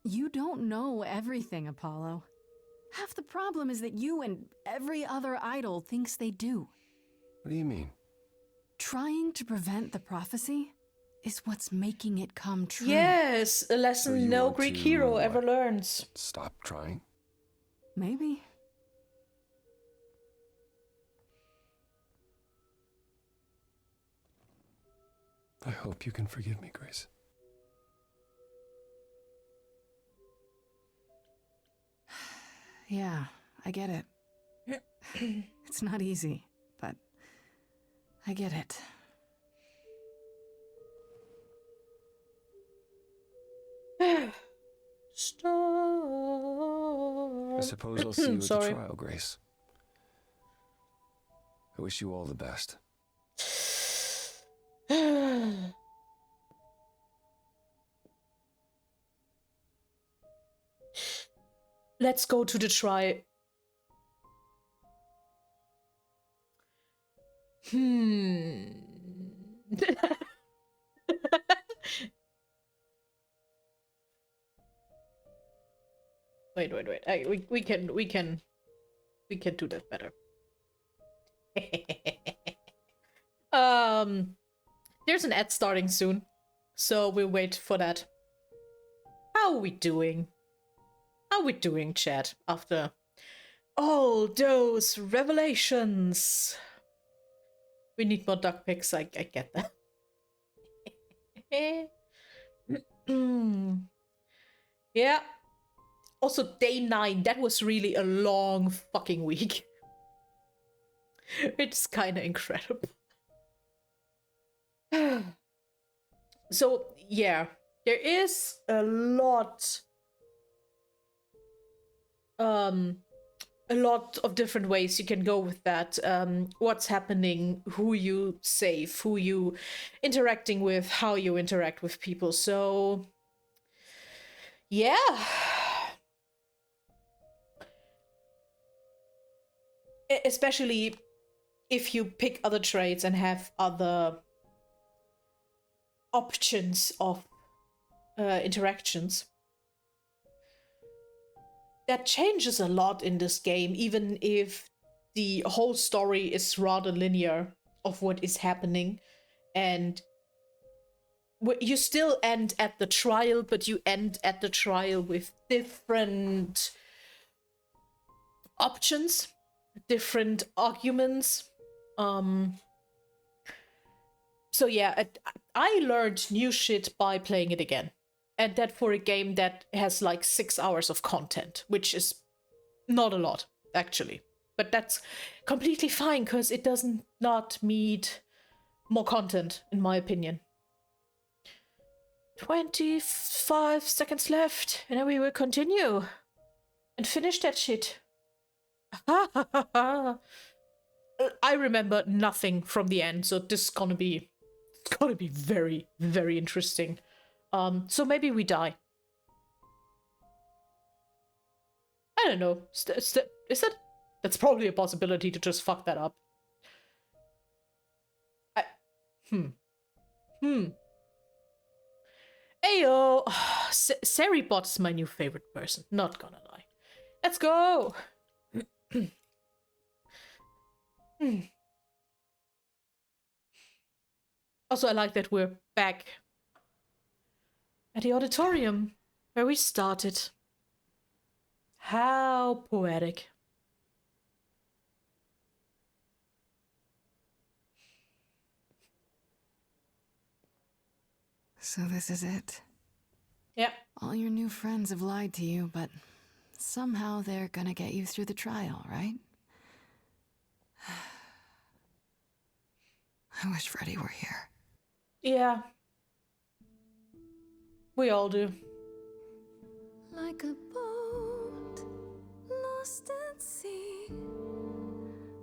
You don't know everything, Apollo. Half the problem is that you and every other idol thinks they do. What do you mean? Trying to prevent the prophecy is what's making it come true. Yes, a lesson So you no want Greek to, hero what, ever learns. Stop trying? Maybe. I hope you can forgive me, Grace. Yeah, I get it. It's not easy, but I get it. Star. I suppose I'll see you at the Sorry. trial, Grace. I wish you all the best. Let's go to the trial. Wait. We can do that better. There's an ad starting soon, so we'll wait for that. How are we doing? How are we doing, chat, after all those revelations? We need more duck pics, I get that. Yeah. Also, day 9, that was really a long fucking week. It's kind of incredible. So, yeah, there is a lot a lot of different ways you can go with that. What's happening, who you save, who you interacting with, how you interact with people. So yeah. Especially if you pick other traits and have other options of interactions. That changes a lot in this game, even if the whole story is rather linear of what is happening. And you still end at the trial, but you end at the trial with different options, different arguments. So yeah, I learned new shit by playing it again. And that for a game that has like 6 hours of content, which is not a lot, actually. But that's completely fine, because it doesn't not need more content, in my opinion. 25 seconds left, and then we will continue and finish that shit. I remember nothing from the end, so this is gonna be very, very interesting. So maybe we die. I don't know. Is that? That's probably a possibility to just fuck that up. Ayo! Seribot is my new favorite person, not gonna lie. Let's go! Also, I like that we're back at the auditorium where we started. How poetic. So this is it. Yeah. All your new friends have lied to you, but somehow they're gonna get you through the trial, right? I wish Freddy were here. Yeah. We all do. Like a boat lost at sea,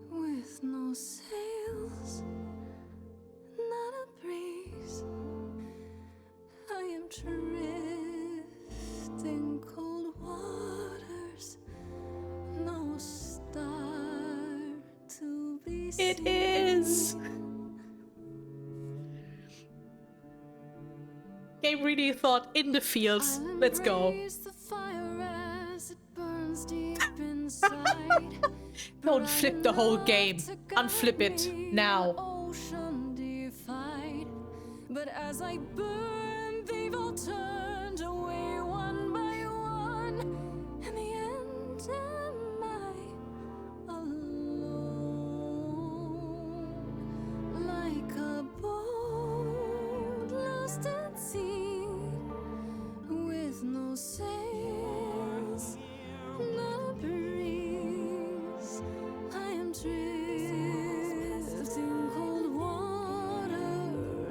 with no sails, not a breeze. I am drifting cold waters, no star to be seen. It is! Game really thought in the fields. Let's go. The fire as it burns deep inside. Don't flip the whole game. Unflip it now. Ocean defied. But as I burn, they've all turned away one by one. In the end, am I alone? Like a boat lost at sea, with no sails, not a breeze. I am drifting cold water,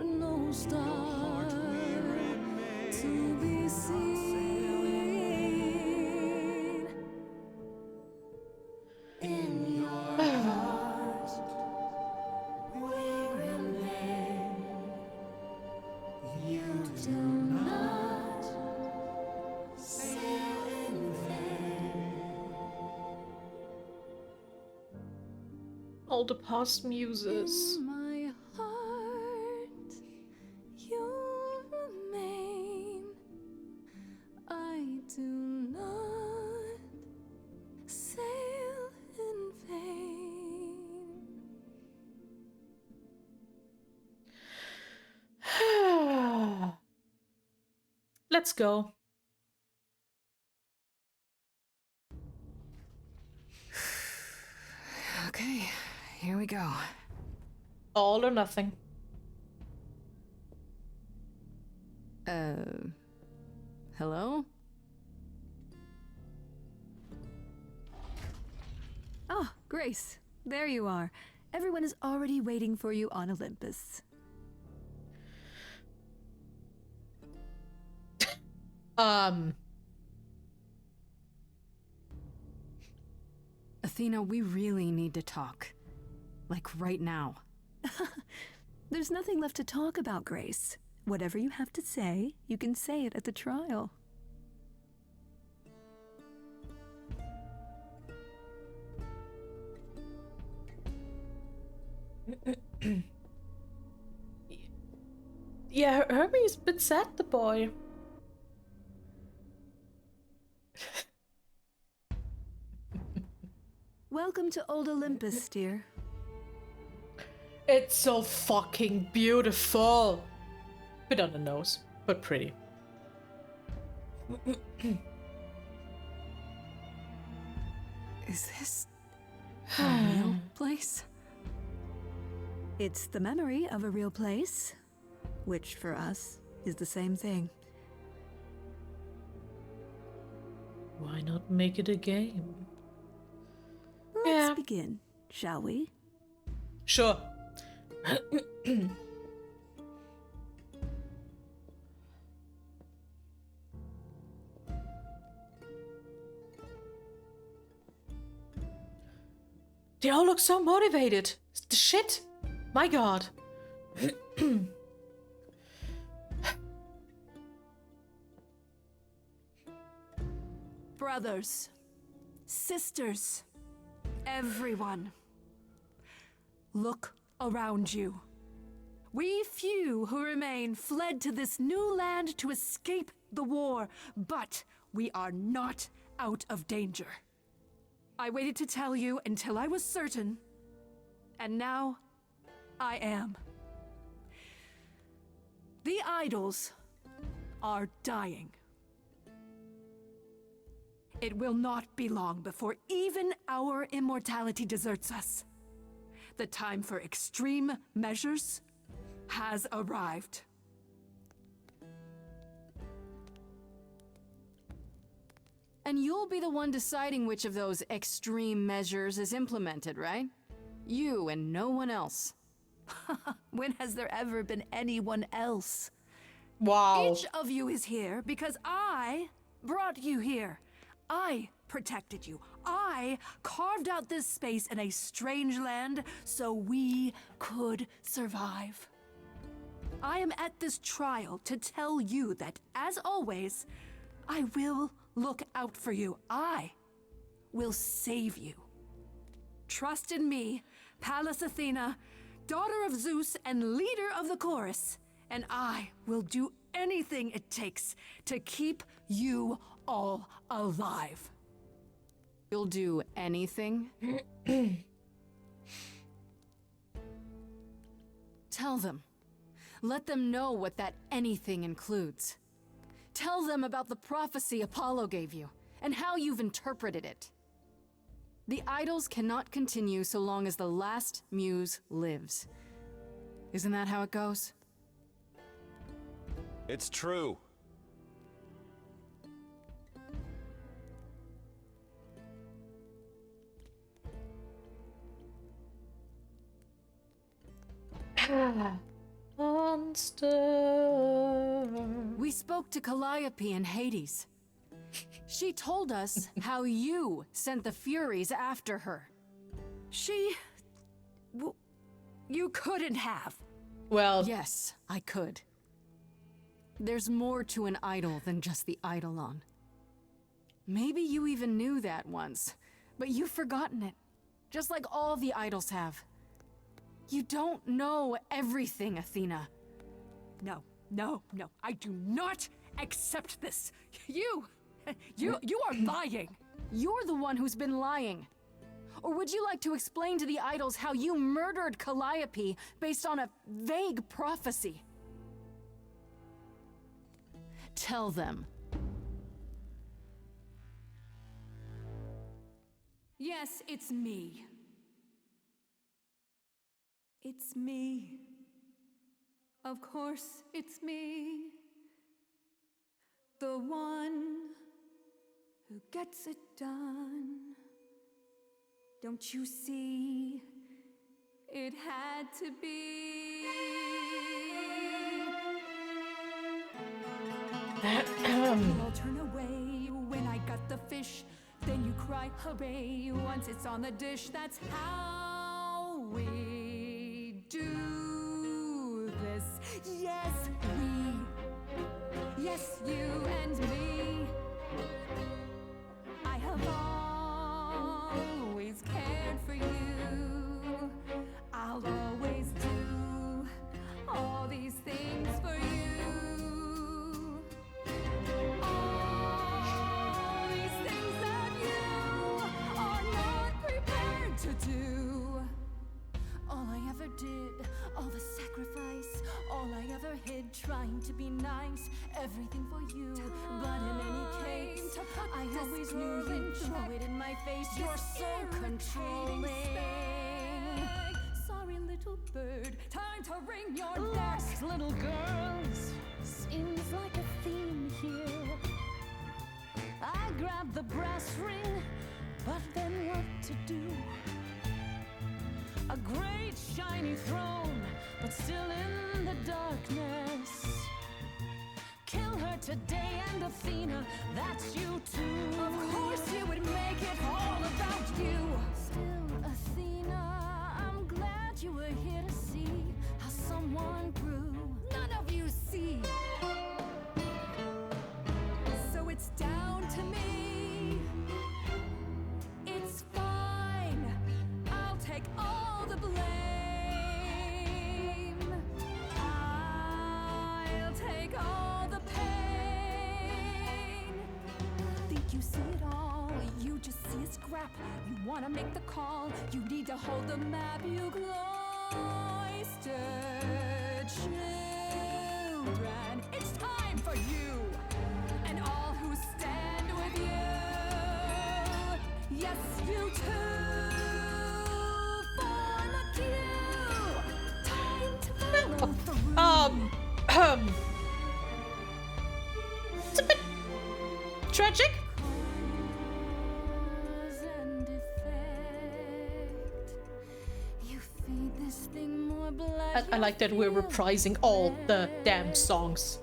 no star to be seen. In your heart, we remain. You do not sail in vain. All the past muses. In my heart, you remain. I do not sail in vain. Let's go. Okay, here we go. All or nothing. Hello? Oh, Grace, there you are. Everyone is already waiting for you on Olympus. Athena, we really need to talk. Like right now. There's nothing left to talk about, Grace. Whatever you have to say, you can say it at the trial. Yeah, Hermes, but sad the boy. Welcome to Old Olympus, dear. It's so fucking beautiful. Bit on the nose, but pretty. Is this a real place? It's the memory of a real place, which for us is the same thing. Why not make it a game? Let's begin, shall we? Sure. They all look so motivated. Shit. My god. Brothers, sisters, everyone. Look around you. We few who remain fled to this new land to escape the war, but we are not out of danger. I waited to tell you until I was certain, and now I am. The idols are dying. It will not be long before even our immortality deserts us. The time for extreme measures has arrived. And you'll be the one deciding which of those extreme measures is implemented, right? You and no one else. When has there ever been anyone else? Wow. Each of you is here because I brought you here. I protected you. I carved out this space in a strange land so we could survive. I am at this trial to tell you that, as always, I will look out for you. I will save you. Trust in me, Pallas Athena, daughter of Zeus and leader of the chorus, and I will do anything it takes to keep you all alive. You'll do anything? Tell them. Let them know what that anything includes. Tell them about the prophecy Apollo gave you, and how you've interpreted it. The idols cannot continue so long as the last muse lives. Isn't that how it goes? It's true. Monster. We spoke to Calliope in Hades. She told us how you sent the Furies after her. You couldn't have. Well, Yes, I could. There's more to an idol than just the eidolon. Maybe you even knew that once, but you've forgotten it, just like all the idols have. You don't know everything, Athena. No, I do not accept this. You are lying. You're the one who's been lying. Or would you like to explain to the idols how you murdered Calliope based on a vague prophecy? Tell them. Yes, it's me. It's me. Of course, it's me. The one who gets it done. Don't you see? It had to be. I'll turn away when I got the fish. Then you cry, hooray, once it's on the dish. That's how we do this. Yes, we. Yes, you and me. I have always cared for you. I'll always do all these things for you. All these things that you are not prepared to do. All I ever did, all the sacrifice, all I ever hid, trying to be nice, everything for you. But in any case, I always knew you'd throw it in my face. You're so controlling. Sorry, little bird, time to ring your next. Little girls, Seems like a theme here. I grabbed the brass ring, but then what to do? a great shiny throne, but still in the darkness. Kill her today, and Athena, that's you too. Of course you would make it all about you. Still, Athena, I'm glad you were here to see how someone grew. None of you see. So it's down to me. It's fine. I'll take all the blame. I'll take all the pain. Think you see it all, you just see a scrap. You wanna make the call, you need to hold the map. You cloistered children, it's time for you and all who stand with you. Yes, you too. Form a queue. Time to follow through. It's a bit tragic. Cause and effect. You feed this thing more blood. I like that we're reprising all the damn songs.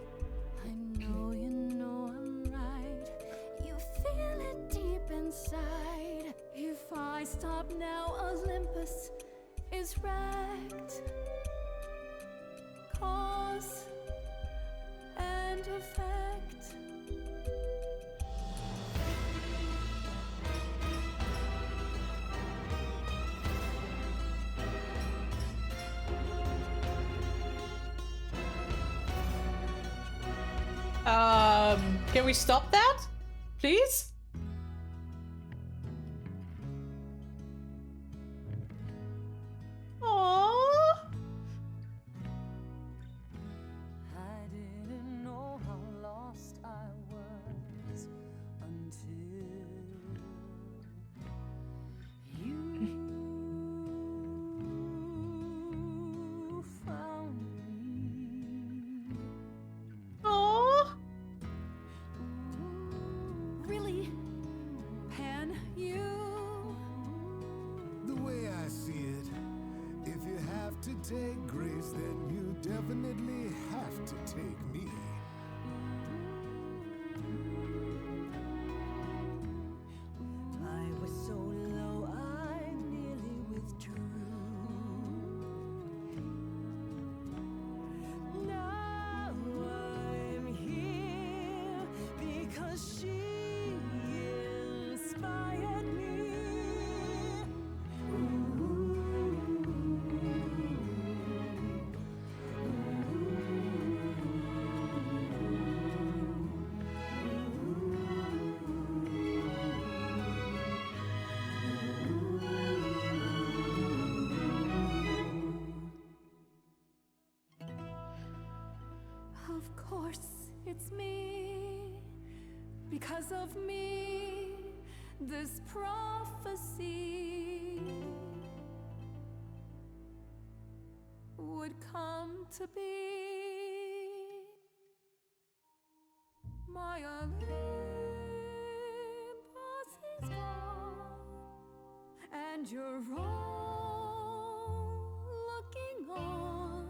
I know you know I'm right. You feel it deep inside. If I stop now, Olympus is wrecked. Cause and effect. Can we stop that? Please? Aww. I didn't know how lost I was until you found me. Aww. Really, Pan, you? The way I see it, if you have to take Grace, then you definitely have to take me. I was so low, I nearly withdrew. Now I'm here because she inspired me. Of course, it's me. Because of me, this prophecy would come to be. My Olympus is gone, and you're all looking on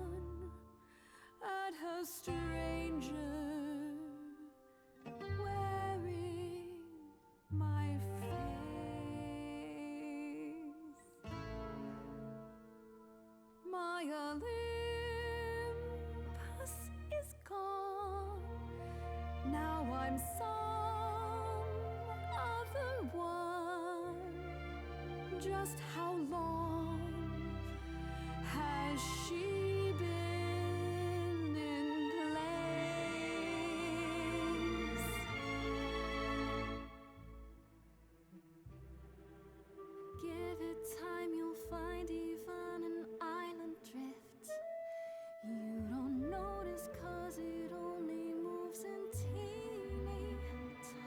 at a stranger wearing my face. Olympus is gone. Now I'm some other one. Just how long has she been in place? Give it time, you'll find even an island drift. You don't notice 'cause it only moves in teeny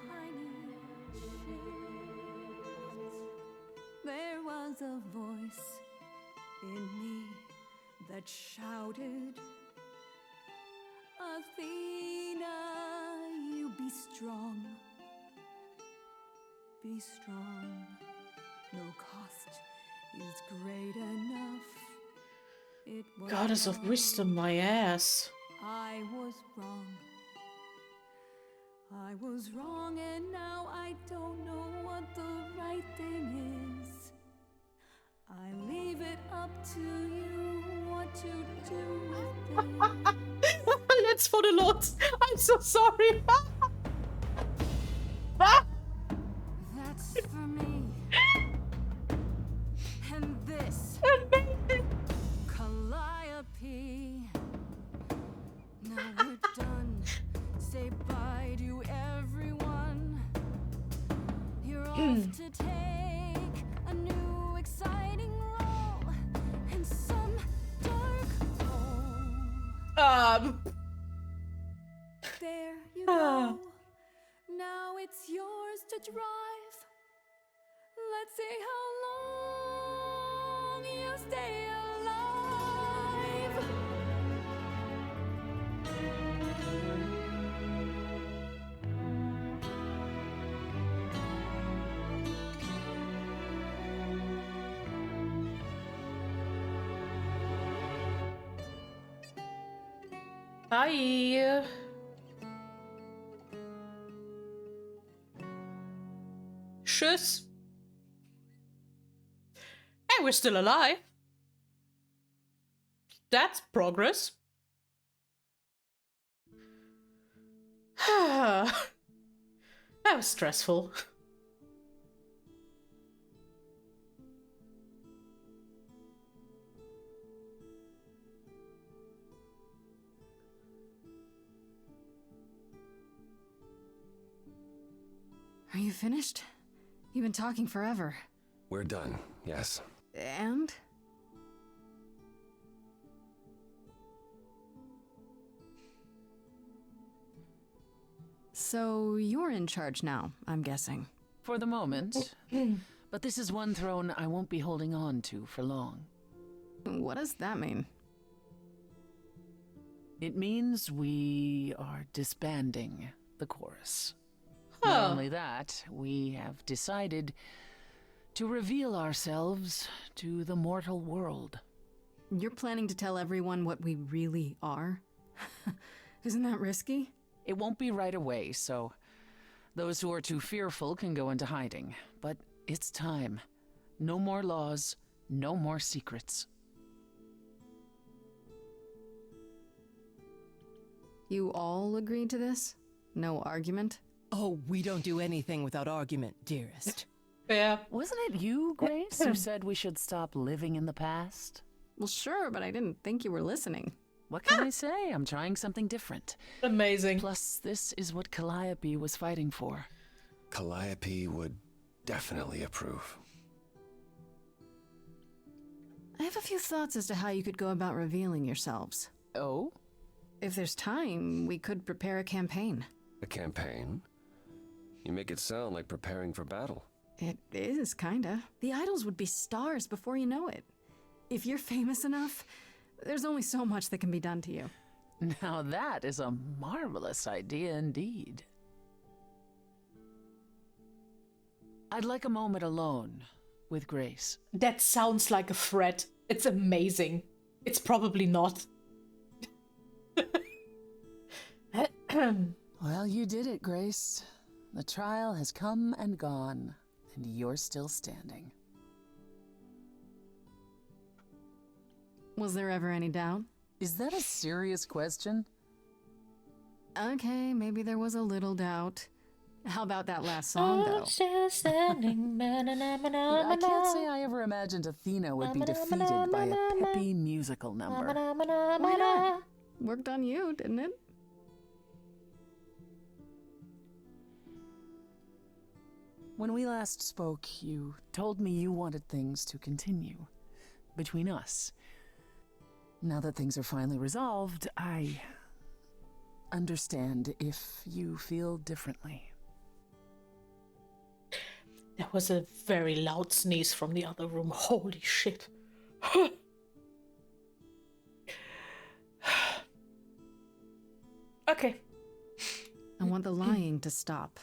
tiny shifts. There was a voice in me that shouted, Athena, you be strong. Be strong. No cost is great enough. It was Goddess of wrong. wisdom, my ass. I was wrong. I was wrong, and now I don't know what the right thing is. I leave it up to you what to do with this. Let's for the Lord. I'm so sorry. That's for me. And this, Calliope. Now we're done. Say bye to everyone. You're off to take a new exciting role in some dark hole. There you go. Now it's yours to drive. Let's see how long you stay alive. Hi. Tschüss. Hey, we're still alive. That's progress. That was stressful. Are you finished? You've been talking forever. We're done, yes. And? So you're in charge now, I'm guessing. For the moment. But this is one throne I won't be holding on to for long. What does that mean? It means we are disbanding the chorus. Not only that, we have decided to reveal ourselves to the mortal world. You're planning to tell everyone what we really are? Isn't that risky? It won't be right away, so those who are too fearful can go into hiding. But it's time. No more laws, no more secrets. You all agreed to this? No argument? Oh, we don't do anything without argument, dearest. Yeah. Wasn't it you, Grace, who said we should stop living in the past? Well, sure, but I didn't think you were listening. What can I say? I'm trying something different. Amazing. Plus, this is what Calliope was fighting for. Calliope would definitely approve. I have a few thoughts as to how you could go about revealing yourselves. Oh? If there's time, we could prepare a campaign. A campaign? You make it sound like preparing for battle. It is, kinda. The idols would be stars before you know it. If you're famous enough, there's only so much that can be done to you. Now that is a marvelous idea indeed. I'd like a moment alone with Grace. That sounds like a threat. It's amazing. It's probably not. Well, you did it, Grace. The trial has come and gone, and you're still standing. Was there ever any doubt? Is that a serious question? Okay, maybe there was a little doubt. How about that last song, though? I can't say I ever imagined Athena would be defeated by a peppy musical number. Why not? Worked on you, didn't it? When we last spoke, you told me you wanted things to continue between us. Now that things are finally resolved, I understand if you feel differently. There was a very loud sneeze from the other room. Holy shit. Okay. I want the lying to stop.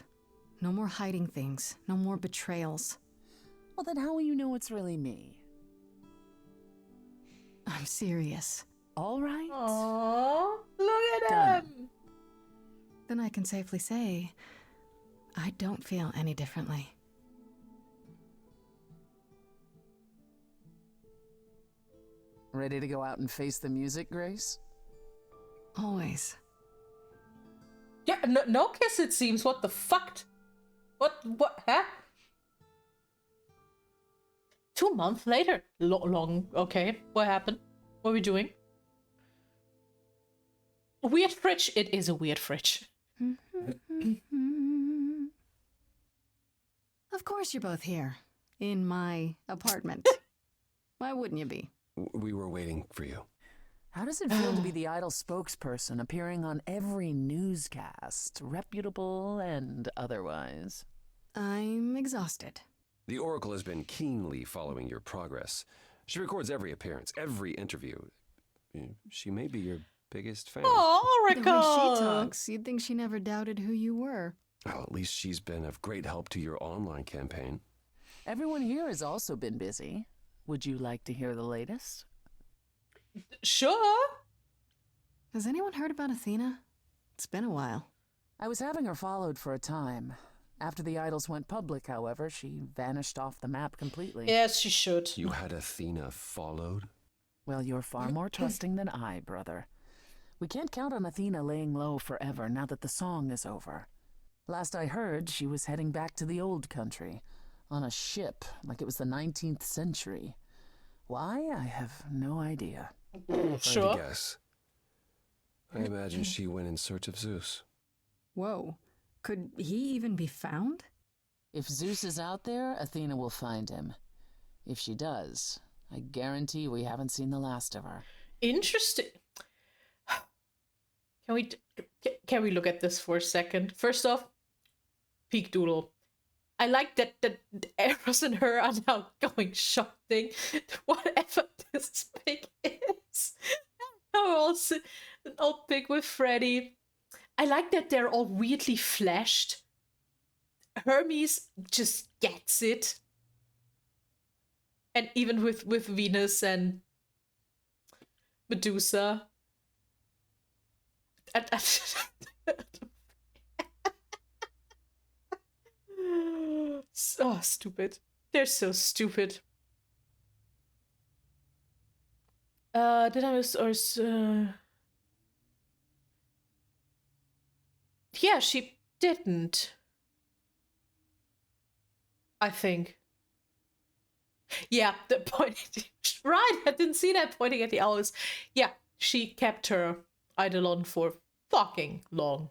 No more hiding things. No more betrayals. Well, then how will you know it's really me? I'm serious. All right. Aww, look at Done. him. Then I can safely say, I don't feel any differently. Ready to go out and face the music, Grace? Always. Yeah, no kiss it seems. What the fuck? What, huh? 2 months later. Long, okay. What happened? What are we doing? A weird fridge. It is a weird fridge. Of course you're both here. In my apartment. Why wouldn't you be? We were waiting for you. How does it feel to be the idol spokesperson appearing on every newscast, reputable and otherwise? I'm exhausted. The Oracle has been keenly following your progress. She records every appearance, every interview. She may be your biggest fan. Oh, The way she talks, you'd think she never doubted who you were. Well, at least she's been of great help to your online campaign. Everyone here has also been busy. Would you like to hear the latest? Sure. Has anyone heard about Athena? It's been a while. I was having her followed for a time. After the idols went public, however, she vanished off the map completely. Yes, she should. You had Athena followed? Well, you're far more trusting than I, brother. We can't count on Athena laying low forever now that the song is over. Last I heard, she was heading back to the old country, on a ship like it was the 19th century. Why? I have no idea. Sure. I'd guess. I imagine she went in search of Zeus. Whoa. Could he even be found? If Zeus is out there, Athena will find him. If she does, I guarantee we haven't seen the last of her. Interesting. Can we look at this for a second? First off, peak doodle. I like that Eros and her are now going shopping. Whatever this pig is. Now an old pig with Freddy. I like that they're all weirdly flashed. Hermes just gets it. And even with Venus and Medusa. So stupid. They're so stupid. Did I miss yeah, she didn't. I think. Yeah, the pointing. Right, I didn't see that pointing at the owls. Yeah, she kept her eidolon for fucking long.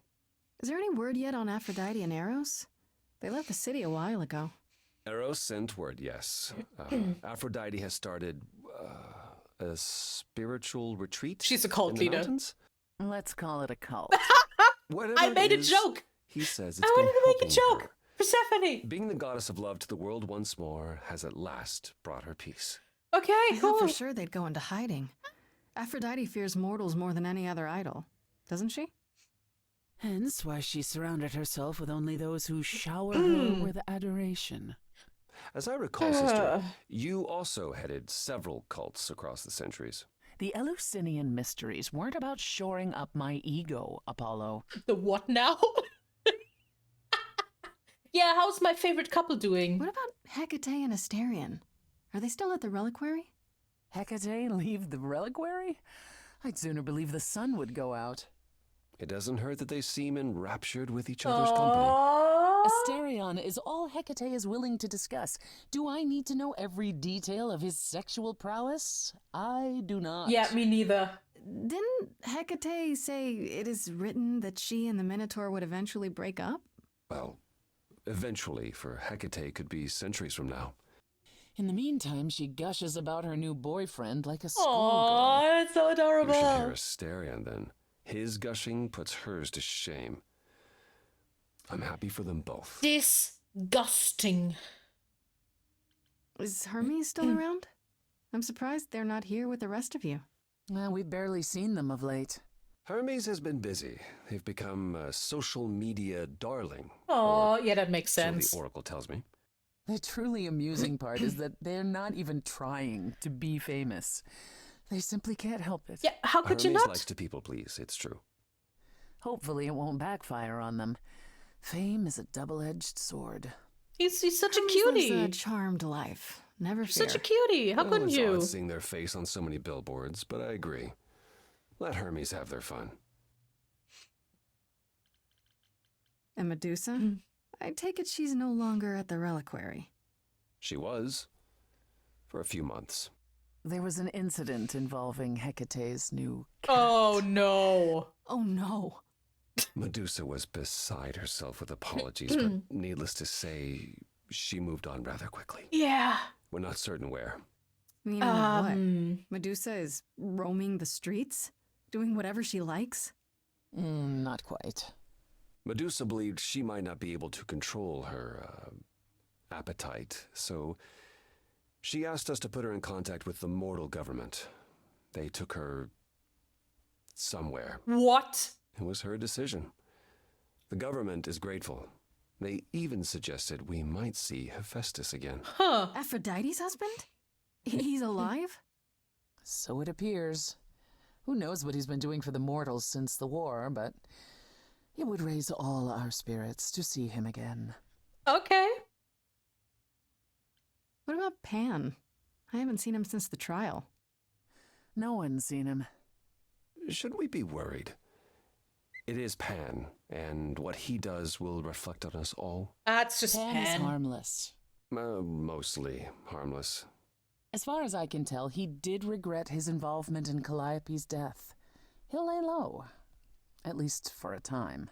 Is there any word yet on Aphrodite and Eros? They left the city a while ago. Eros sent word, yes. Aphrodite has started a spiritual retreat. She's a cult leader. Mountains? Let's call it a cult. I made a joke. He says it's I wanted to make a been joke. helping her. Persephone. Being the goddess of love to the world once more has at last brought her peace. Okay, I cool. thought for sure they'd go into hiding. Aphrodite fears mortals more than any other idol, doesn't she? Hence why she surrounded herself with only those who shower her with adoration. As I recall, sister, you also headed several cults across the centuries. The Eleusinian mysteries weren't about shoring up my ego, Apollo. The what now? Yeah, how's my favorite couple doing? What about Hecate and Asterion? Are they still at the reliquary? Hecate leave the reliquary? I'd sooner believe the sun would go out. It doesn't hurt that they seem enraptured with each other's company. Asterion is all Hecate is willing to discuss. Do I need to know every detail of his sexual prowess? I do not. Yeah, me neither. Didn't Hecate say it is written that she and the Minotaur would eventually break up? Well, eventually, for Hecate could be centuries from now. In the meantime, she gushes about her new boyfriend like a schoolgirl. Aww, that's so adorable. You should hear Asterion, then. His gushing puts hers to shame. I'm happy for them both. Disgusting. Is Hermes still around? I'm surprised they're not here with the rest of you. We've barely seen them of late. Hermes has been busy. They've become a social media darling. Oh, yeah, that makes So sense. the Oracle tells me. The truly amusing part is that they're not even trying to be famous. They simply can't help it. Yeah, how could Hermes you not? likes to people please, it's true. Hopefully it won't backfire on them. Fame is a double-edged sword. He's such a Hermes cutie. lives a charmed life. Never fear. Such a cutie. How couldn't It's you? odd seeing their face on so many billboards, but I agree. Let Hermes have their fun. And Medusa? I take it she's no longer at the reliquary. She was. For a few months. There was an incident involving Hecate's new cat. Oh, no. Oh, no. Medusa was beside herself with apologies, but needless to say, she moved on rather quickly. Yeah. We're not certain where. Meaning what? Medusa is roaming the streets? Doing whatever she likes? Not quite. Medusa believed she might not be able to control her appetite, so she asked us to put her in contact with the mortal government. They took her somewhere. What? It was her decision. The government is grateful. They even suggested we might see Hephaestus again. Huh. Aphrodite's husband? He's alive? So it appears. Who knows what he's been doing for the mortals since the war, but it would raise all our spirits to see him again. Okay. What about Pan? I haven't seen him since the trial. No one's seen him. Should we be worried? It is Pan, and what he does will reflect on us all. That's just Pan is Pan. harmless. Mostly harmless. As far as I can tell, he did regret his involvement in Calliope's death. He'll lay low. At least for a time.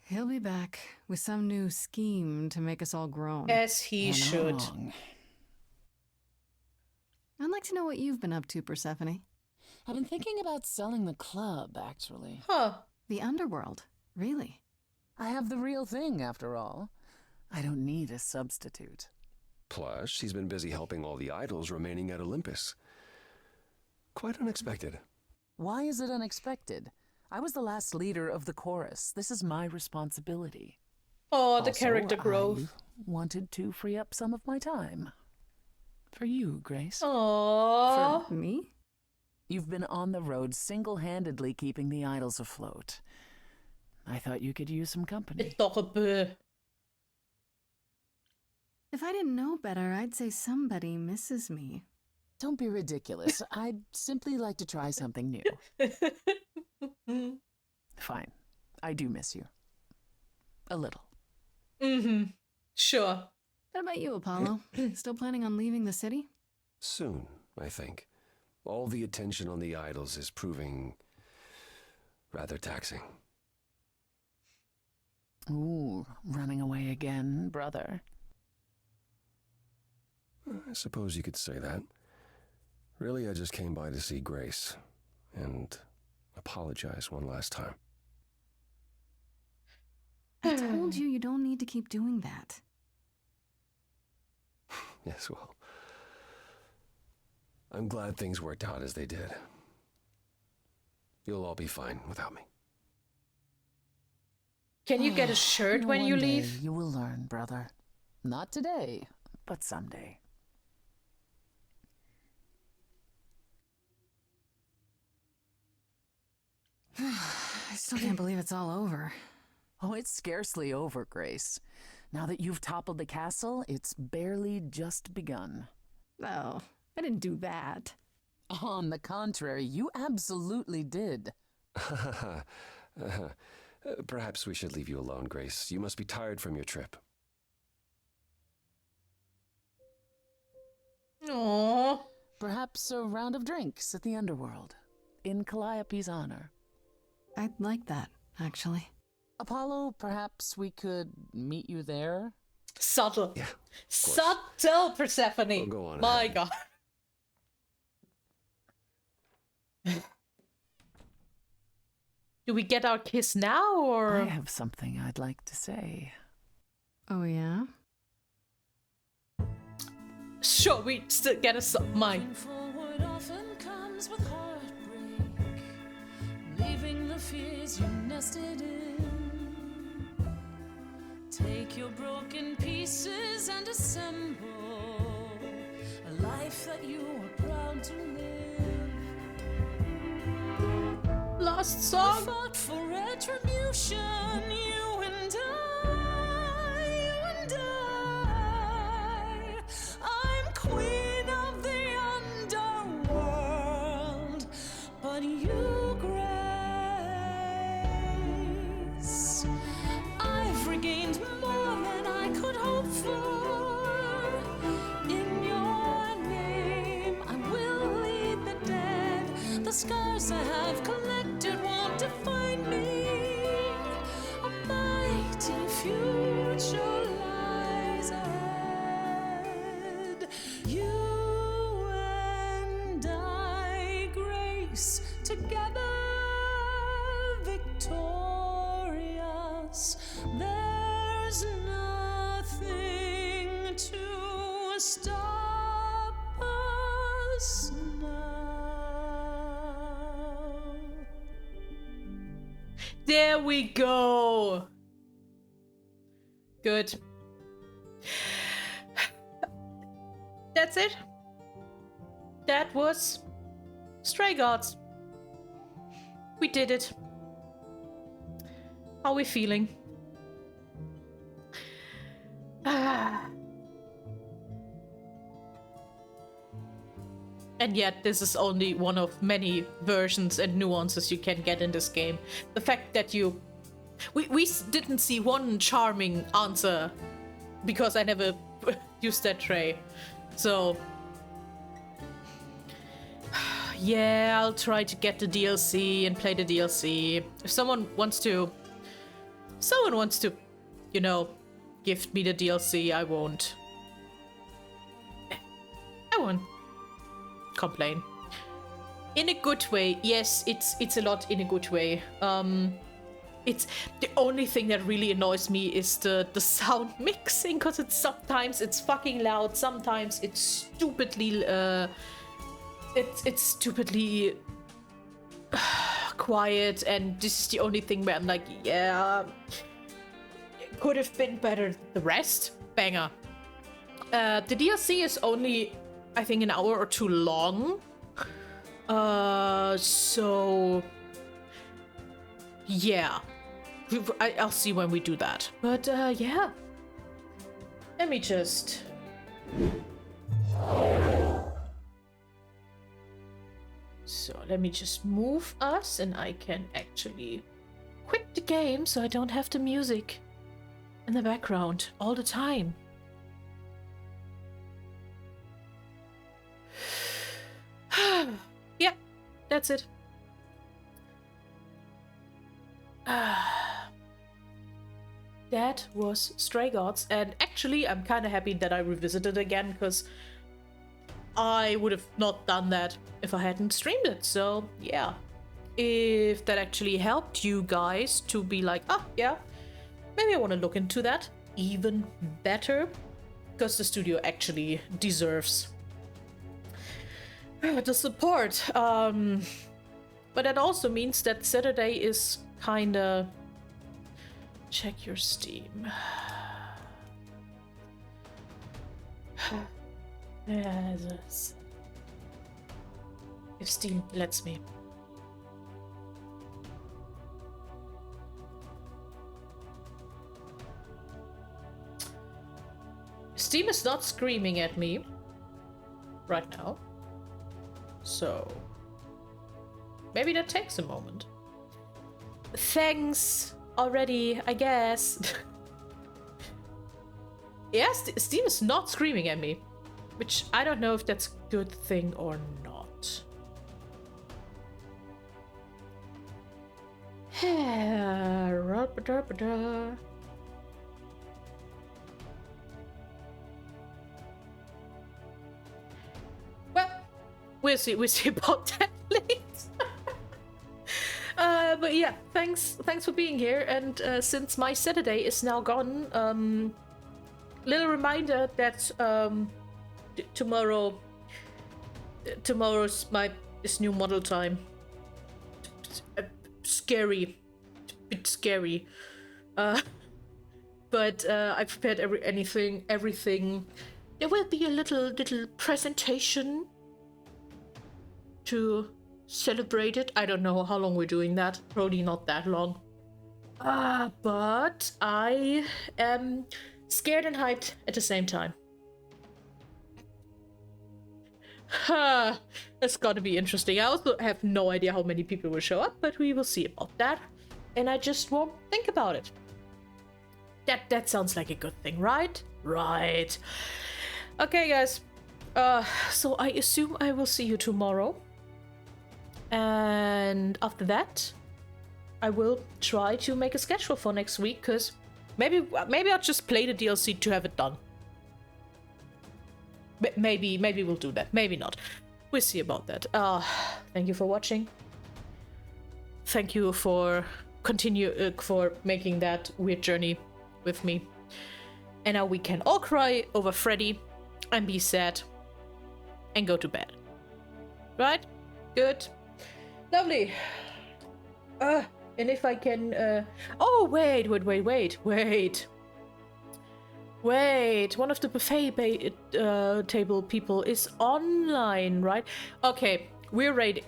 He'll be back with some new scheme to make us all groan. As he should. Wrong. I'd like to know what you've been up to, Persephone. I've been thinking about selling the club, actually. Huh. The underworld, really? I have the real thing, after all. I don't need a substitute. Plus, she's been busy helping all the idols remaining at Olympus. Quite unexpected. Why is it unexpected? I was the last leader of the chorus. This is my responsibility. Oh, the Also, character growth. I wanted to free up some of my time. For you, Grace. Aww. For me? You've been on the road single-handedly keeping the idols afloat. I thought you could use some company. Adorable. If I didn't know better, I'd say somebody misses me. Don't be ridiculous. I'd simply like to try something new. Fine. I do miss you. A little. Sure. What about you, Apollo? Still planning on leaving the city? Soon, I think. All the attention on the idols is proving rather taxing. Ooh, running away again, brother. I suppose you could say that. Really, I just came by to see Grace and apologize one last time. I told you you don't need to keep doing that. Yes, well, I'm glad things worked out as they did. You'll all be fine without me. Can you get a shirt when you One day leave? You will learn, brother. Not today, but someday. I still can't believe it's all over. Oh, it's scarcely over, Grace. Now that you've toppled the castle, it's barely just begun. Oh, I didn't do that. On the contrary, you absolutely did. Perhaps we should leave you alone, Grace. You must be tired from your trip. Aww. Perhaps a round of drinks at the underworld, in Calliope's honor. I'd like that, actually. Apollo, perhaps we could meet you there? Subtle. Yeah, Subtle, Persephone. Oh, go on My ahead. god. Do we get our kiss now, or? I have something I'd like to say. Oh, yeah? Sure, we still get a mine. Forward often comes with heartbreak, leaving the fears you nested in. Take your broken pieces and assemble a life that you are proud to live. Last song. Fought for retribution, you and I. I'm queen of the underworld, but you, Grace. I've regained more than I could hope for. In your name, I will lead the dead. The scars I have collected won't define me. A mighty future lies ahead. You and I, Grace, together victorious. There's nothing to stop us now. There we go. Good. That's it. That was Stray Gods. We did it. How are we feeling? And yet, this is only one of many versions and nuances you can get in this game. The fact that we didn't see one charming answer because I never used that tray. So, yeah, I'll try to get the DLC and play the DLC. If someone wants to, you know, gift me the DLC, I won't complain. In a good way. Yes, it's a lot in a good way. It's the only thing that really annoys me is the sound mixing, because sometimes it's fucking loud, sometimes it's stupidly it's stupidly quiet, and this is the only thing where I'm like, yeah, it could have been better. The rest, banger. The DLC is only, I think, an hour or two long. So yeah, I'll see when we do that. But yeah, let me just. So let me just move us, and I can actually quit the game so I don't have the music in the background all the time. Yeah, that's it. That was Stray Gods, and actually I'm kind of happy that I revisited again, because I would have not done that if I hadn't streamed it. So yeah, if that actually helped you guys to be like, oh yeah, maybe I want to look into that even better, because the studio actually deserves the support. But that also means that Saturday is kinda. Check your Steam. Yes. If Steam lets me. Steam is not screaming at me right now. So maybe that takes a moment. Thanks already, I guess. Yes, Steam is not screaming at me, which I don't know if that's a good thing or not. Well, we'll see about that later. But yeah, thanks for being here. And since my Saturday is now gone, little reminder that tomorrow's is new model time. Scary, bit scary. But I prepared everything. There will be a little presentation to celebrate it. I don't know how long we're doing that. Probably not that long. But I am scared and hyped at the same time. It's gonna be interesting. I also have no idea how many people will show up, but we will see about that. And I just won't think about it. That sounds like a good thing, right? Right. Okay, guys. So I assume I will see you tomorrow. And after that, I will try to make a schedule for next week, because maybe I'll just play the DLC to have it done. Maybe we'll do that. Maybe not. We'll see about that. Thank you for watching. Thank you for for making that weird journey with me. And now we can all cry over Freddy and be sad and go to bed. Right? Good. Lovely. And if I can oh wait. One of the buffet table people is online, right? Okay, we're ready.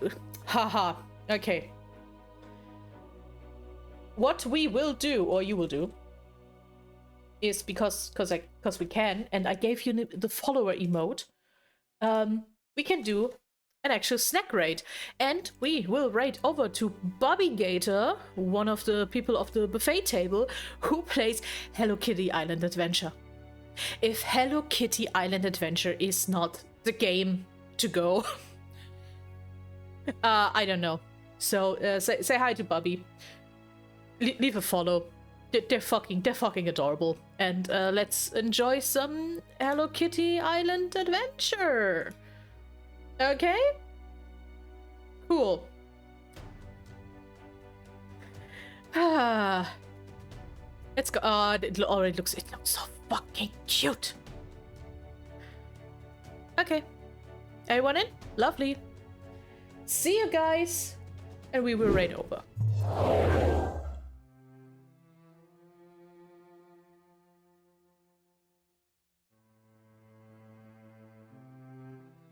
Haha. Okay. What we will do, or you will do, is because we can, and I gave you the follower emote. We can do an actual snack raid, and we will raid over to Bobby Gator, one of the people of the buffet table, who plays Hello Kitty Island Adventure. If Hello Kitty Island Adventure is not the game to go, I don't know. So say hi to Bobby. Leave a follow. They're fucking adorable, and let's enjoy some Hello Kitty Island Adventure. Okay? Cool. Let's go. It already looks so fucking cute. Okay. Everyone in? Lovely. See you guys, and we will raid over.